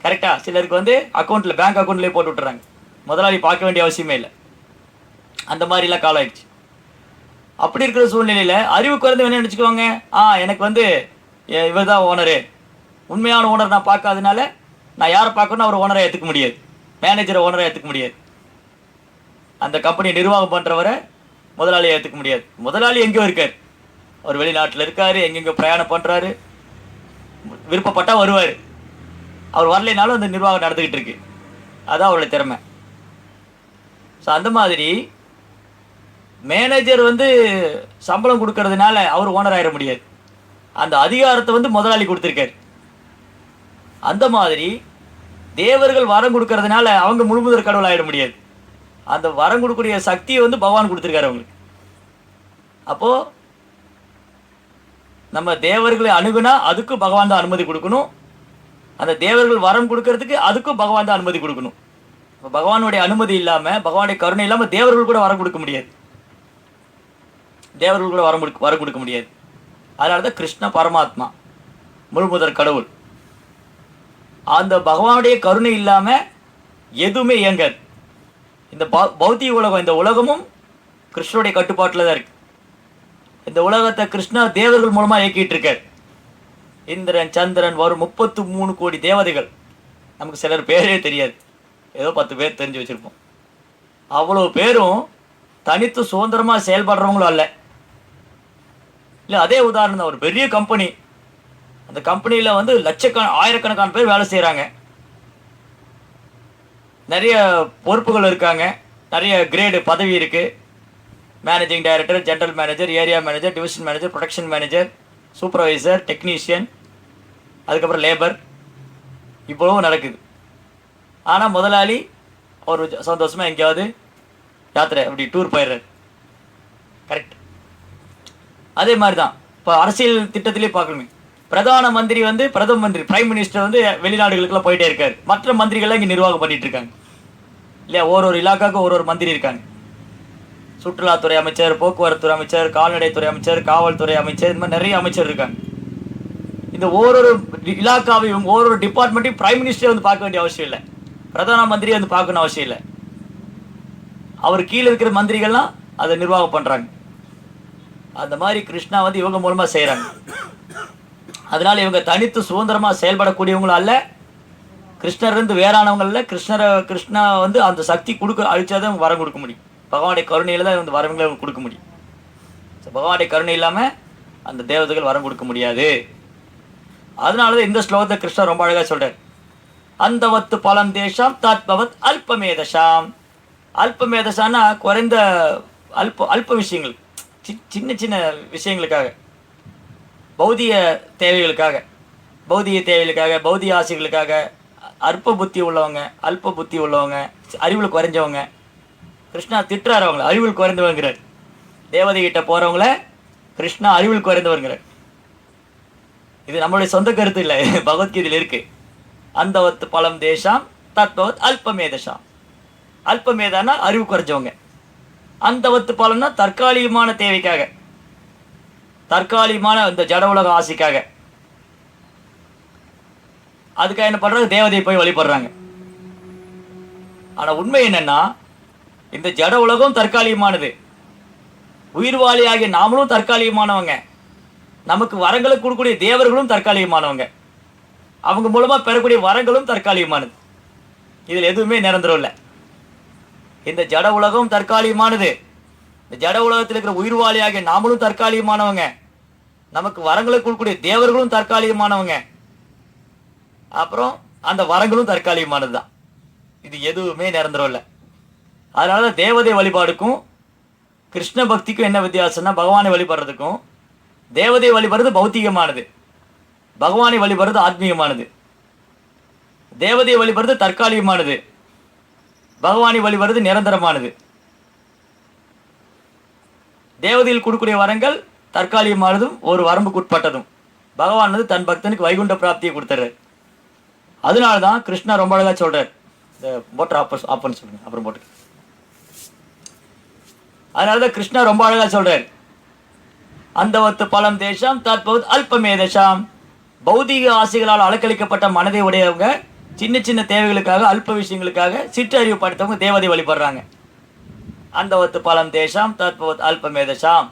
கரெக்டாக சிலருக்கு அக்கௌண்ட்டில், பேங்க் அக்கௌண்ட்லேயே போட்டு விட்டுறாங்க. முதலாளி பார்க்க வேண்டிய அவசியமே இல்லை. அந்த மாதிரிலாம் காலம் ஆயிடுச்சு. அப்படி இருக்கிற சூழ்நிலையில் அறிவு குறைந்தவங்க என்ன நினச்சிக்குவாங்க? எனக்கு இவர் தான் ஓனரு, உண்மையான ஓனர் நான் பார்க்காதனால நான் யாரை பார்க்கணும், அவர் ஓனரை ஏற்றுக்க முடியாது, மேனேஜரை ஓனரை ஏற்றுக்க முடியாது, அந்த கம்பெனி நிர்வாகம் பண்ணுறவரை முதலாளியை ஏற்றுக்க முடியாது. முதலாளி எங்கேயோ இருக்கார், அவர் வெளிநாட்டில் இருக்கார், எங்கெங்கோ பிரயாணம் பண்ணுறாரு, விருப்பப்பட்டால் வருவார், அவர் வரலைனாலும் அந்த நிர்வாகம் நடந்துக்கிட்டு இருக்கு. அதான் அவருடைய திறமை. ஸோ அந்த மாதிரி மேனேஜர் சம்பளம் கொடுக்கறதுனால அவர் ஓனர் ஆயிட முடியாது, அந்த அதிகாரத்தை முதலாளி கொடுத்துருக்காரு. அந்த மாதிரி தேவர்கள் வரம் கொடுக்கறதுனால அவங்க முழுமுதற் கடவுள் ஆகிட முடியாது, அந்த வரம் கொடுக்கக்கூடிய சக்தியை பகவான் கொடுத்துருக்காரு அவங்களுக்கு. அப்போது நம்ம தேவர்களை அணுகுனா அதுக்கும் பகவான் தான் அனுமதி கொடுக்கணும், அந்த தேவர்கள் வரம் கொடுக்கறதுக்கு அதுக்கும் பகவான் தான் அனுமதி கொடுக்கணும். இப்போ பகவானுடைய அனுமதி இல்லாமல், பகவானுடைய கருணை இல்லாமல் தேவர்கள் கூட வரம் கொடுக்க முடியாது, தேவர்கள் கூட வரம் கொடுக்க முடியாது. அதனால தான் கிருஷ்ண பரமாத்மா முழுமுதற் கடவுள். அந்த பகவானுடைய கருணை இல்லாமல் எதுவுமே இயங்காது. இந்த பௌத்திக உலகம், இந்த உலகமும் கிருஷ்ணனுடைய கட்டுப்பாட்டில் தான் இருக்கு. இந்த உலகத்தை கிருஷ்ணா தேவர்கள் மூலமாக இயக்கிட்டு இருக்கார். இந்திரன், சந்திரன், வரும் 33 கோடி தேவதைகள். நமக்கு சிலர் பேரே தெரியாது, ஏதோ 10 பேர் தெரிஞ்சு வச்சுருப்போம். அவ்வளோ பேரும் தனித்து சுதந்திரமாக செயல்படுறவங்களும் அல்ல. இல்லை, அதே உதாரணம் தான். ஒரு பெரிய கம்பெனி, அந்த கம்பெனியில் ஆயிரக்கணக்கான பேர் வேலை செய்கிறாங்க, நிறைய பொறுப்புகள் இருக்காங்க, நிறைய கிரேடு பதவி இருக்குது. Managing director, general manager, area manager, division manager, production manager, supervisor, technician, அதுக்கப்புறம் லேபர், இவ்வளவும் நடக்குது. ஆனால் முதலாளி ஒரு சந்தோஷமாக எங்கேயாவது யாத்திரை அப்படி டூர் போயிடுறாரு. கரெக்ட். அதே மாதிரி தான் இப்போ அரசியல் திட்டத்திலே பார்க்கணுமே, பிரதான மந்திரி பிரதம மந்திரி, பிரைம் மினிஸ்டர் வெளிநாடுகளுக்கெல்லாம் போயிட்டே இருக்காரு, மற்ற மந்திரிகள்லாம் இங்கே நிர்வாகம் பண்ணிட்டு இருக்காங்க இல்லையா. ஒரு இலாக்காவுக்கு ஒரு மந்திரி இருக்காங்க. சுற்றுலாத்துறை அமைச்சர், போக்குவரத்துறை அமைச்சர், கால்நடைத்துறை அமைச்சர், காவல்துறை அமைச்சர், இந்த மாதிரி நிறைய அமைச்சர் இருக்காங்க. இந்த ஒவ்வொரு இலாக்காவையும் ஒவ்வொரு டிபார்ட்மெண்ட்டையும் பிரைம் மினிஸ்டர் பார்க்க வேண்டிய அவசியம் இல்லை, பிரதான மந்திரி பார்க்கணும் அவசியம் இல்லை. அவர் கீழே இருக்கிற மந்திரிகள்லாம் அதை நிர்வாகம் பண்ணுறாங்க. அந்த மாதிரி கிருஷ்ணா இவங்க மூலமாக செய்கிறாங்க. அதனால இவங்க தனித்து சுதந்திரமாக செயல்படக்கூடியவங்களும் அல்ல, கிருஷ்ணர்லேருந்து வேறானவங்க இல்லை. கிருஷ்ணா அந்த சக்தி அழிச்சாதான் வரம் கொடுக்க முடியும். பகவானுடைய கருணையில் தான் வரவங்களை கொடுக்க முடியும். பகவானுடைய கருணை இல்லாமல் அந்த தேவதைகள் வரம் கொடுக்க முடியாது. அதனால தான் இந்த ஸ்லோகத்தை கிருஷ்ணர் ரொம்ப அழகாக சொல்கிறார். அந்தவத்து பலம் தேஷாம் தத்பவத் அல்பமேதசாம். அல்பமேதசான்னா குறைந்த அல்ப விஷயங்கள், சின்ன சின்ன விஷயங்களுக்காக, பௌதிக தேவைகளுக்காக, பௌதிக ஆசைகளுக்காக அற்ப புத்தி உள்ளவங்க, அல்ப புத்தி உள்ளவங்க, அறிவில் குறைஞ்சவங்க, கிருஷ்ணா திட்டுறாரு அவங்கள அறிவில் குறைந்தவங்கிறார். தேவதைகிட்ட போகிறவங்கள கிருஷ்ணா அறிவில் குறைந்தவங்கிறார். இது நம்மளுடைய சொந்த கருத்து இல்லை, பகவத்கீதையில் இருக்கு. அந்தவத்து பலம் தேஷாம் தத்பவத் அல்பமேதசாம். அல்பமேதானா அறிவு குறைஞ்சவங்க, அந்தவத்து பலம்னா தற்காலிகமான தேவைக்காக, தற்காலிகமான இந்த ஜட உலக ஆசைக்காக, அதுக்காக என்ன பண்ணுறாங்க, தேவதையை போய் வழிபடுறாங்க. ஆனால் உண்மை என்னன்னா, இந்த ஜட உலகம் தற்காலிகமானது, உயிர்வாளி ஆகிய நாமளும் தற்காலிகமானவங்க, நமக்கு வரங்களை கொடுக்கக்கூடிய தேவர்களும் தற்காலிகமானவங்க, அவங்க மூலமாக பெறக்கூடிய வரங்களும் தற்காலிகமானது. இதில் எதுவுமே நிரந்தரம் இல்லை. இந்த ஜட உலகம் தற்காலிகமானது, இந்த ஜட உலகத்தில் இருக்கிற உயிர்வாளி ஆகிய நாமளும் தற்காலிகமானவங்க, நமக்கு வரங்களை கொடுக்கக்கூடிய தேவர்களும் தற்காலிகமானவங்க, அப்புறம் அந்த வரங்களும் தற்காலிகமானது தான். இது எதுவுமே நிரந்தரம் இல்லை. அதனால தேவதை வழிபாடுக்கும் கிருஷ்ண பக்திக்கும் என்ன வித்தியாசம்னா, பகவானை வழிபடுறதுக்கும் தேவதை வழிபடுறது பௌத்திகமானது, பகவானை வழிபடுறது ஆத்மீகமானது. தேவதையை வழிபடுறது தற்காலிகமானது, பகவானை வழிபடுறது நிரந்தரமானது. தேவதையில் கொடுக்கக்கூடிய வரங்கள் தற்காலிகமானதும் ஒரு வரம்புக்குட்பட்டதும். பகவான் தன் பக்தனுக்கு வைகுண்ட பிராப்தியை கொடுத்துறாரு. அதனால தான் கிருஷ்ணா ரொம்ப அழகாக சொல்றார். இந்த மோட்டர் ஆப்பன்னு சொல்லுங்க, அப்புறம் போட்டு. அதனால தான் கிருஷ்ணா ரொம்ப அழகாக சொல்றார். அந்தவத்து பலம் தேஷாம் தத்பவத் அல்பமேதசாம். பௌதிக ஆசைகளால் அலக்களிக்கப்பட்ட மனதை உடையவங்க சின்ன சின்ன தேவைகளுக்காக, அல்ப விஷயங்களுக்காக சிற்றறிவு படுத்தவங்க தேவதை வழிபடுறாங்க. அந்தவத்து பலம் தேஷாம் தத்பவத் அல்பமேதசாம்.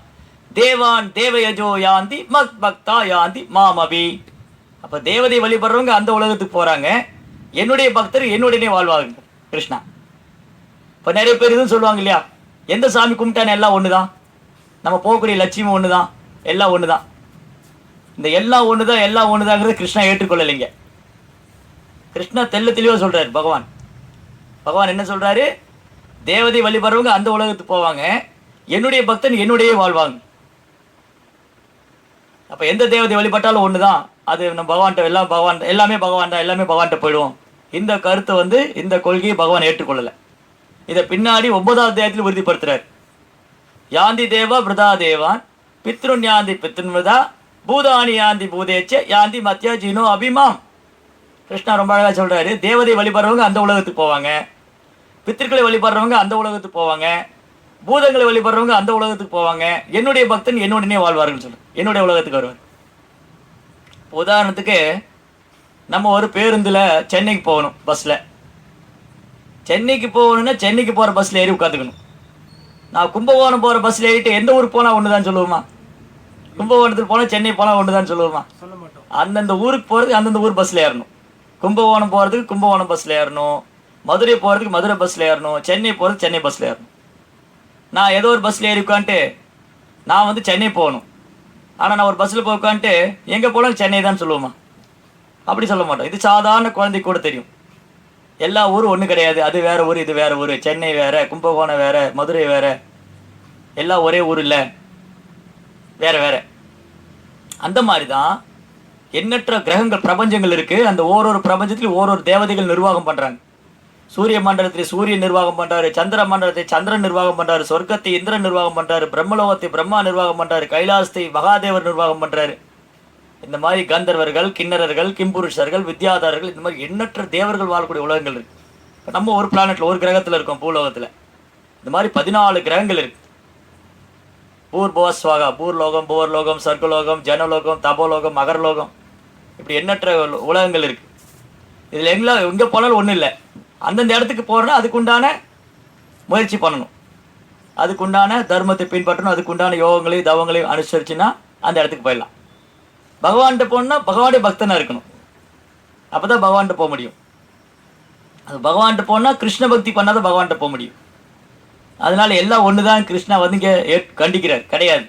தேவான் தேவயஜோ யாந்தி மத் பக்தா யாந்தி மாமபி. அப்போ தேவதை வழிபடுறவங்க அந்த உலகத்துக்கு போகிறாங்க, என்னுடைய பக்தர் என்னுடனே வாழ்வாங்க கிருஷ்ணா. இப்போ நிறைய பேர் இதுவும் சொல்லுவாங்க இல்லையா, எந்த சாமி கும்பிட்டானே எல்லாம் ஒன்று தான், நம்ம போகக்கூடிய லட்சியம் ஒன்று தான், எல்லாம் ஒன்று தான். இந்த எல்லாம் ஒன்று தான் எல்லாம் ஒன்று தாங்கிறது கிருஷ்ணா ஏற்றுக்கொள்ளலைங்க. கிருஷ்ணா தெளிவாக சொல்கிறார். பகவான் என்ன சொல்கிறாரு, தேவதை வழிபடுறவங்க அந்த உலகத்துக்கு போவாங்க, என்னுடைய பக்தன் என்னுடைய வாழ்வாங்க. அப்போ எந்த தேவதை வழிபட்டாலும் ஒன்று தான், அது நம்ம பகவான்கிட்ட எல்லாமே பகவான் தான், எல்லாமே பகவான்கிட்ட போயிடுவோம். இந்த கருத்தை இந்த கொள்கையை பகவான் ஏற்றுக்கொள்ளலை. இதை பின்னாடி 9வது அத்தியாயத்தில் உறுதிப்படுத்துறார். யாந்தி தேவா பிரதா தேவான் பித்ருன் யாந்தி பித்ருன்வதா பூதானி யாந்தி பூதேச்ச யாந்தி மத்தியா ஜீனோ அபிமாம். கிருஷ்ணா ரொம்ப அழகாக சொல்கிறாரு, தேவதை வழிபடுறவங்க அந்த உலகத்துக்கு போவாங்க, பித்திருக்களை வழிபடுறவங்க அந்த உலகத்துக்கு போவாங்க, பூதங்களை வழிபடுறவங்க அந்த உலகத்துக்கு போவாங்க, என்னுடைய பக்தன் என்னுடனே வாழ்வார்கள் சொல்லு, என்னுடைய உலகத்துக்கு வருவார். உதாரணத்துக்கு நம்ம ஒரு பேருந்தில் சென்னைக்கு போகணும், பஸ்ஸில் சென்னைக்கு போகணுன்னா சென்னைக்கு போகிற பஸ்ஸில் ஏறி உட்காந்துக்கணும். நான் கும்பகோணம் போகிற பஸ்ஸில் ஏறிட்டு எந்த ஊருக்கு போனால் ஒன்று தான் சொல்லுவோமா? கும்பகோணத்துக்கு போனால் சென்னை போனால் ஒன்று தான் சொல்லுவோமா? சொல்ல மாட்டோம். அந்தந்த ஊருக்கு போகிறதுக்கு அந்தந்த ஊர் பஸ்ஸில் ஏறணும். கும்பகோணம் போகிறதுக்கு கும்பகோணம் பஸ்ஸில் ஏறணும், மதுரை போகிறதுக்கு மதுரை பஸ்ஸில் ஏறணும், சென்னை போகிறதுக்கு சென்னை பஸ்ஸில் ஏறணும். நான் ஏதோ ஒரு பஸ்ஸில் ஏறி உட்காந்துட்டு நான் சென்னை போகணும், ஆனால் நான் ஒரு பஸ்ஸில் போய் உட்காந்துட்டு எங்கே போனாலும் சென்னை தான் சொல்லுவோமா? அப்படி சொல்ல மாட்டோம். இது சாதாரண குழந்தைக்கு கூட தெரியும். எல்லா ஊரும் ஒன்று கிடையாது, அது வேறு ஊர் இது வேறு ஊர், சென்னை வேறு, கும்பகோணம் வேறு, மதுரை வேறு, எல்லாம் ஒரே ஊர் இல்லை, வேறு வேறு. அந்த மாதிரி தான் எண்ணற்ற கிரகங்கள் பிரபஞ்சங்கள் இருக்குது. அந்த ஓரொரு பிரபஞ்சத்திலும் ஓரொரு தேவதைகள் நிர்வாகம் பண்ணுறாங்க. சூரிய மண்டலத்தில் சூரியன் நிர்வாகம் பண்ணுறாரு, சந்திர மண்டலத்தை சந்திரன் நிர்வாகம் பண்ணுறாரு, சொர்க்கத்தை இந்திரன் நிர்வாகம் பண்ணுறாரு, பிரம்மலோகத்தை பிரம்மா நிர்வாகம் பண்ணுறாரு, கைலாசத்தை மகாதேவர் நிர்வாகம் பண்ணுறாரு. இந்த மாதிரி கந்தர்வர்கள், கிண்ணறர்கள், கிம்புருஷர்கள், வித்யாதாரர்கள், இந்த மாதிரி எண்ணற்ற தேவர்கள் வாழக்கூடிய உலகங்கள் இருக்குது. இப்போ நம்ம ஒரு பிளானெட்டில் ஒரு கிரகத்தில் இருக்கோம், பூலோகத்தில். இந்த மாதிரி 14 கிரகங்கள் இருக்குது. பூர்போஸ்வாகா, பூர்லோகம், போர்லோகம், சர்க்கலோகம், ஜனலோகம், தபோலோகம், மகர்லோகம், இப்படி எண்ணற்ற உலகங்கள் இருக்குது. இதில் எங்கே போனாலும் ஒன்றும் இல்லை. அந்தந்த இடத்துக்கு போகிறோன்னா அதுக்குண்டான முயற்சி பண்ணணும், அதுக்குண்டான தர்மத்தை பின்பற்றணும், அதுக்குண்டான யோகங்களையும் தவங்களையும் அனுசரிச்சுன்னா அந்த இடத்துக்கு போயிடலாம். பகவான்கிட்ட போகணுன்னா பகவானுடைய பக்தனாக இருக்கணும், அப்போ தான் பகவான்கிட்ட போக முடியும். அது பகவான்கிட்ட போனால் கிருஷ்ண பக்தி பண்ணால் தான் பகவான்கிட்ட போக முடியும். அதனால் எல்லாம் ஒன்று தான் கிருஷ்ணா இங்கே கண்டிக்கிறார். கிடையாது,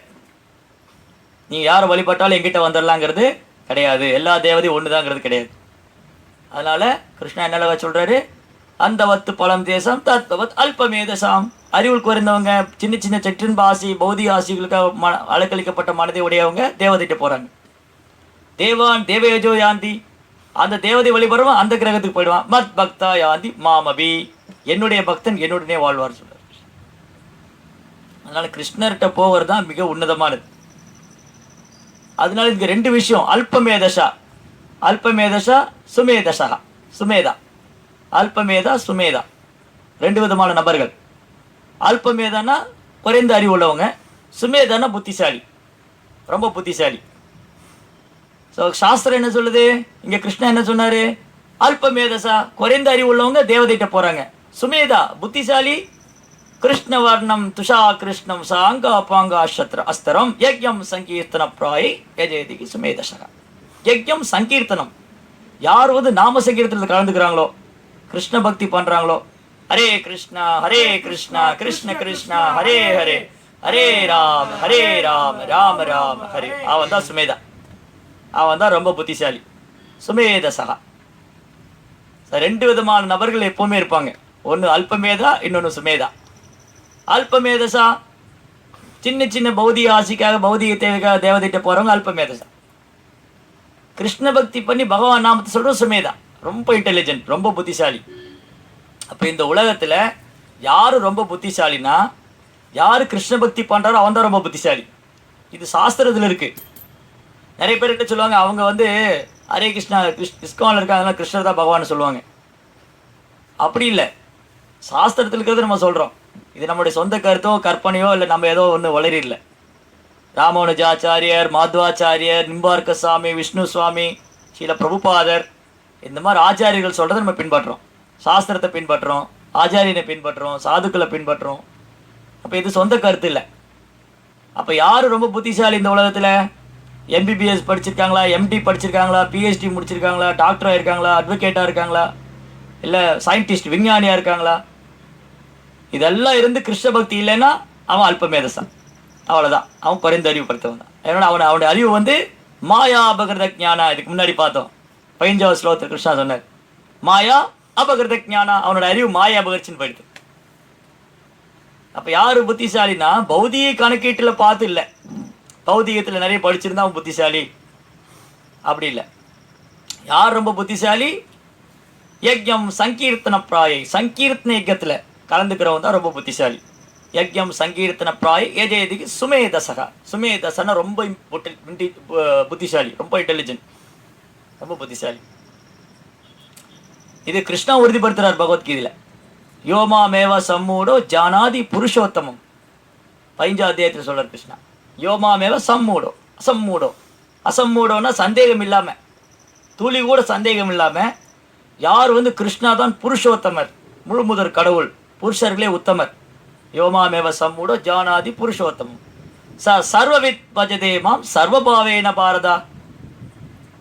நீங்கள் யாரை வழிபட்டாலும் எங்கிட்ட வந்துடலாங்கிறது கிடையாது, எல்லா தேவதையும் ஒன்று தாங்கிறது கிடையாது. அதனால் கிருஷ்ணா என்னெல்லாம் சொல்கிறாரு, அந்த வத்து பழம் தேசம் தத்பவத் அல்பமேதசாம். அறிவுள் குறைந்தவங்க, சின்ன சின்ன சிற்றின்ப ஆசி பௌதிக ஆசிகளுக்காக அலக்களிக்கப்பட்ட மனதை உடையவங்க தேவதைகிட்ட போகிறாங்க. தேவான் தேவேஜோ யாந்தி, அந்த தேவதை வழிபடுவான் அந்த கிரகத்துக்கு போயிடுவான். மத் பக்தா யாந்தி மாமபி, என்னுடைய பக்தன் என்னுடனே வாழ்வார் சொல்றார். அதனால கிருஷ்ணர்கிட்ட போவது தான் மிக உன்னதமானது. அதனால இங்கே 2 விஷயம், அல்பமேதஷா, அல்பமேதஷா சுமேதஷா, சுமேதா, அல்பமேதா சுமேதா, 2 விதமான நபர்கள். அல்பமேதானா குறைந்த அறிவு உள்ளவங்க, சுமேதானா புத்திசாலி, ரொம்ப புத்திசாலி. ஸோ சாஸ்திரம் என்ன சொல்லுது, இங்கே கிருஷ்ணா என்ன சொன்னார், அல்பமேதசா குறைந்த அறிவு உள்ளவங்க தேவதைகிட்ட போகிறாங்க, சுமேதா புத்திசாலி கிருஷ்ண வர்ணம் துஷா கிருஷ்ணம் சாங்க அப்பாங்க அஸ்திர அஸ்தரம் யஜ்யம் சங்கீர்த்தன பிராய் யஜயதிக்கு சுமேதசகா. யஜ்யம் சங்கீர்த்தனம், யார் நாம சங்கீர்த்தனத்தில் கலந்துக்கிறாங்களோ, கிருஷ்ண பக்தி பண்ணுறாங்களோ, ஹரே கிருஷ்ணா கிருஷ்ண கிருஷ்ணா ஹரே ஹரே, ஹரே ராம் ராம ராம ஹரே, அவன் தான் சுமேதா, அவன் தான் ரொம்ப புத்திசாலி, சுமேதசகா. 2 விதமான நபர்கள் எப்போவுமே இருப்பாங்க, ஒன்று அல்பமேதா, இன்னொன்று சுமேதா. அல்பமேதசா சின்ன சின்ன பௌதிக ஆசைக்காக பௌதிக தேவைக்காக தேவதைகிட்ட போகிறவங்க அல்பமேதசா. கிருஷ்ண பக்தி பண்ணி பகவான் நாமத்தை சொல்கிறோம் சுமேதா, ரொம்ப இன்டெலிஜென்ட், ரொம்ப புத்திசாலி. அப்போ இந்த உலகத்தில் யார் ரொம்ப புத்திசாலினா, யார் கிருஷ்ண பக்தி பண்ணுறாரோ அவன் தான் ரொம்ப புத்திசாலி. இது சாஸ்திரத்தில் இருக்குது. நிறைய பேர் என்ன சொல்லுவாங்க, அவங்க ஹரே கிருஷ்ணா இஸ்கானில் இருக்காங்கன்னா கிருஷ்ணர் தான் பகவான் சொல்லுவாங்க. அப்படி இல்லை, சாஸ்திரத்தில் இருக்கிறது நம்ம சொல்கிறோம். இது நம்முடைய சொந்த கருத்தோ கற்பனையோ இல்லை, நம்ம ஏதோ ஒன்று வளரில்லை. ராமானுஜாச்சாரியர், மாத்வாச்சாரியர், நிம்பார்க்க சுவாமி, விஷ்ணு சுவாமி, ஸ்ரீல பிரபுபாதர், இந்த மாதிரி ஆச்சாரியர்கள் சொல்கிறத நம்ம பின்பற்றுறோம், சாஸ்திரத்தை பின்பற்றுறோம், ஆச்சாரியனை பின்பற்றுறோம், சாதுக்களை பின்பற்றுறோம். அப்போ இது சொந்த கருத்து இல்லை. அப்போ யார் ரொம்ப புத்திசாலி இந்த உலகத்தில்? எம்பிபிஎஸ் படிச்சிருக்காங்களா, எம்டி படிச்சிருக்காங்களா, பிஹெச்டி முடிச்சிருக்காங்களா, டாக்டராக இருக்காங்களா, அட்வொகேட்டாக இருக்காங்களா, இல்லை சயின்டிஸ்ட் விஞ்ஞானியாக இருக்காங்களா? இதெல்லாம் இருந்து கிருஷ்ண பக்தி இல்லைன்னா அவன் அல்பமேதசான், அவ்வளோதான். அவன் குறைந்த அறிவுப்படுத்தவன் தான். ஏன்னா அவனுடைய அறிவு வந்து மாயா அபகிருத ஞானா. இதுக்கு முன்னாடி பார்த்தோம் 15வது ஸ்லோகத்தில் கிருஷ்ணா சொன்னார், மாயா அபகிருத ஞானா. அவனோட அறிவு மாயா அபகரிச்சுன்னு போயிடுது. அப்போ யார் புத்திசாலினா பௌதிக கணக்கீட்டில் பார்த்து இல்லை, பௌதிகத்தில் நிறைய படிச்சிருந்தா அவன் புத்திசாலி அப்படி இல்லை. யார் ரொம்ப புத்திசாலி? யஜ்யம் சங்கீர்த்தன பிராயை, சங்கீர்த்தன யஜ்யத்தில் கலந்துக்கிறவன் தான் ரொம்ப புத்திசாலி. யஜ்யம் சங்கீர்த்தன பிராய் ஏஜயதிக்கு சுமேதசகா. சுமேதசனா ரொம்ப புத்திசாலி, ரொம்ப இன்டெலிஜென்ட், ரொம்ப புத்திசாலி. இது கிருஷ்ணா உறுதிப்படுத்துறார் பகவத்கீதையில். யோமா மேவா சம்மூடோ ஜானாதி புருஷோத்தமம் 15வது அத்தியாயத்தில் சொல்றார் கிருஷ்ணா. யோமா மேவா சம்மூடோ, அசம்மூடோ. அசம்மூடோன்னா சந்தேகம் இல்லாமல், துளி கூட சந்தேகம் இல்லாமல் யார் வந்து கிருஷ்ணா தான் புருஷோத்தமர், முழுமுதற் கடவுள், புருஷர்களே உத்தமர். யோமாமேவ சம்மூடோ ஜானாதி புருஷோத்தமம் சர்வவித் பஜதே மாம் சர்வபாவேன பாரதா.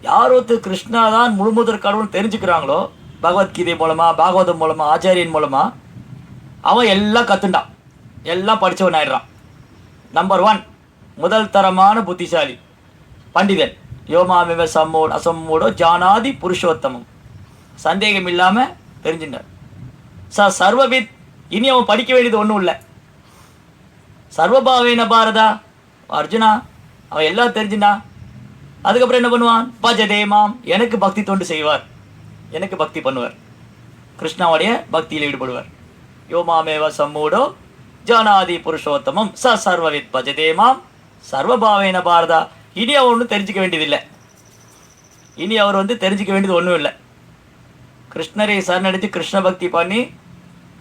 யார் ஒருத்தர் கிருஷ்ணா தான் முழுமுதற் கடவுள் தெரிஞ்சுக்கிறாங்களோ பகவத்கீதை மூலமா, பாகவதம் மூலமா, ஆச்சாரியன் மூலமா, அவன் எல்லாம் கத்துண்டான், எல்லாம் படித்தவன் ஆயிடுறான். நம்பர் 1 முதல் தரமான புத்திசாலி பண்டிதன். யோமாமேவ அசம்மூடோ ஜானாதி புருஷோத்தமம், சந்தேகம் இல்லாமல் தெரிஞ்சுட்டார். சர்வவித், இனி அவன் படிக்க வேண்டியது ஒன்றும் இல்லை. சர்வபாவேன பாரதா. அர்ஜுனா அவன் எல்லாம் தெரிஞ்சுட்டான். அதுக்கப்புறம் என்ன பண்ணுவான்? பஜதேமாம், எனக்கு பக்தி தொண்டு செய்வார், எனக்கு பக்தி பண்ணுவார், கிருஷ்ணாவுடைய பக்தியில் ஈடுபடுவார். யோமாமேவ சம்மூடோ ஜானாதி புருஷோத்தமம் சர்வவித் பஜதேமாம் சர்வபாவேன பாரதா. இனி அவர் ஒன்றும் தெரிஞ்சிக்க வேண்டியதில்லை. இனி அவர் வந்து தெரிஞ்சிக்க வேண்டியது ஒன்றும் இல்லை. கிருஷ்ணரை சரணடைஞ்சு கிருஷ்ண பக்தி பண்ணி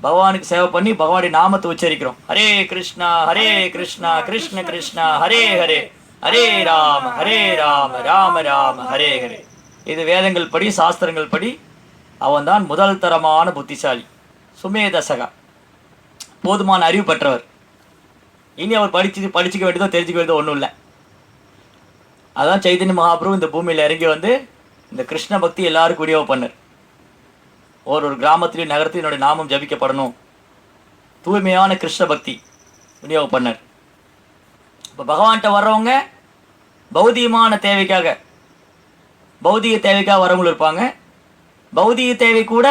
பகவானுக்கு சேவை பண்ணி பகவானுடைய நாமத்தை உச்சரிக்கிறோம். ஹரே கிருஷ்ணா கிருஷ்ண கிருஷ்ணா ஹரே ஹரே, ஹரே ராம ராம ராம ஹரே ஹரே. இது வேதங்கள் படி, சாஸ்திரங்கள் படி அவன்தான் முதல் தரமான புத்திசாலி, சுமேதசகா, போதுமான அறிவு பெற்றவர். இனி அவர் படிச்சுக்க வேண்டியதோ தெரிஞ்சுக்க வேண்டியதோ ஒன்றும் இல்லை. அதான் சைதன்ய மகாபிரபு இந்த பூமியில் இறங்கி வந்து இந்த கிருஷ்ண பக்தி எல்லாருக்கும் விநியோகம் பண்ணார். ஒரு கிராமத்திலையும் நகரத்திலும் என்னுடைய நாமம் ஜபிக்கப்படணும், தூய்மையான கிருஷ்ண பக்தி விநியோகம் பண்ணார். இப்போ பகவான்கிட்ட வர்றவங்க பௌதிகமான தேவைக்காக, பௌதிக தேவைக்காக வரவங்களும் இருப்பாங்க, பௌதிக தேவை கூட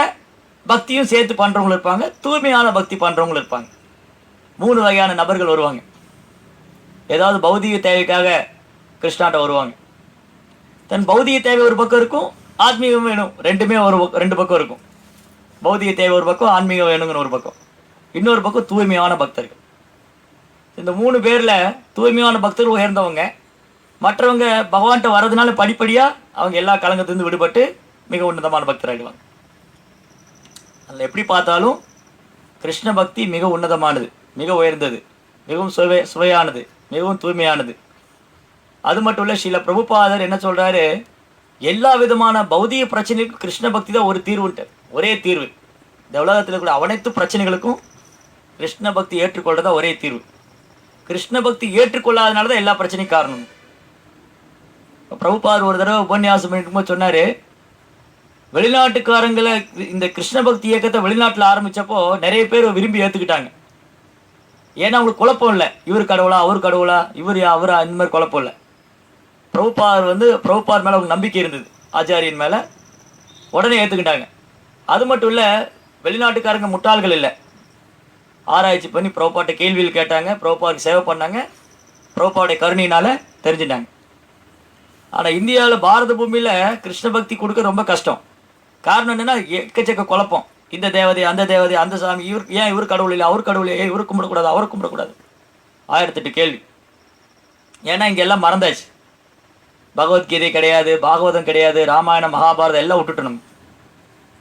பக்தியும் சேர்த்து பண்ணுறவங்களும் இருப்பாங்க, தூய்மையான பக்தி பண்ணுறவங்களும் இருப்பாங்க. 3 வகையான நபர்கள் வருவாங்க. ஏதாவது பௌதிக தேவைக்காக கிருஷ்ணாட்ட வருவாங்க. தன் பௌதிக தேவை ஒரு பக்கம் இருக்கும், ஆத்மீகம் வேணும், ரெண்டுமே ரெண்டு பக்கம் இருக்கும். பௌதிக தேவை ஒரு பக்கம், ஆன்மீகம் வேணுங்கிற ஒரு பக்கம், இன்னொரு பக்கம் தூய்மையான பக்தர்கள். இந்த 3 பேரில் தூய்மையான பக்தர்கள் உயர்ந்தவங்க. மற்றவங்க பகவான்கிட்ட வர்றதுனால படிப்படியாக அவங்க எல்லா கலங்கத்திலிருந்து விடுபட்டு மிக உன்னதமான பக்தராகிடுவாங்க. அதில் எப்படி பார்த்தாலும் கிருஷ்ண பக்தி மிக உன்னதமானது, மிக உயர்ந்தது, மிகவும் சுவையானது, மிகவும் தூய்மையானது. அது மட்டும் இல்லை, ஸ்ரீல பிரபுபாதர் என்ன சொல்கிறாரு, எல்லா விதமான பௌதிக பிரச்சனைக்கும் கிருஷ்ண பக்தி தான் ஒரு தீர்வுன்ட்டு, ஒரே தீர்வு. இந்த உலகத்தில் கூட அனைத்து பிரச்சனைகளுக்கும் கிருஷ்ண பக்தி ஏற்றுக்கொள்றதா ஒரே தீர்வு. கிருஷ்ண பக்தி ஏற்றுக்கொள்ளாதனால தான் எல்லா பிரச்சனையும் காரணம். பிரபுபாதர் ஒரு தடவை உபன்யாசம் பண்ணிட்டு சொன்னார், வெளிநாட்டுக்காரங்களை இந்த கிருஷ்ண பக்தி இயக்கத்தை வெளிநாட்டில் ஆரம்பித்தப்போ நிறைய பேர் விரும்பி ஏற்றுக்கிட்டாங்க. ஏன்னா அவங்களுக்கு குழப்பம் இல்லை, இவர் கடவுளா அவர் கடவுளா, இவர் அவரா, இந்த மாதிரி குழப்பம் இல்லை. பிரபுபாதர் மேலே அவங்க நம்பிக்கை இருந்தது, ஆச்சாரியன் மேலே, உடனே ஏற்றுக்கிட்டாங்க. அது மட்டும் இல்லை, வெளிநாட்டுக்காரங்க முட்டாள்கள் இல்லை, ஆராய்ச்சி பண்ணி பிரபுபாட்ட கேள்வியில் கேட்டாங்க, பிரபுபாவுக்கு சேவை பண்ணாங்க, பிரபுபாவுடைய கருணையினால் தெரிஞ்சுட்டாங்க. ஆனால் இந்தியாவில் பாரத பூமியில் கிருஷ்ண பக்தி கொடுக்க ரொம்ப கஷ்டம். காரணம் என்னென்னா எக்கச்சக்க குழப்பம். இந்த தேவதை, அந்த தேவதை, அந்த சாமி, இவர் கடவுள் இல்லை, அவர் கடவுள், இவர் கும்பிடக்கூடாது, அவர் கும்பிடக்கூடாது, 1008 கேள்வி. ஏன்னா இங்கே எல்லாம் மறந்தாச்சு. பகவத்கீதை கிடையாது, பாகவதம் கிடையாது, ராமாயணம் மகாபாரதம் எல்லாம் விட்டுட்டணும்.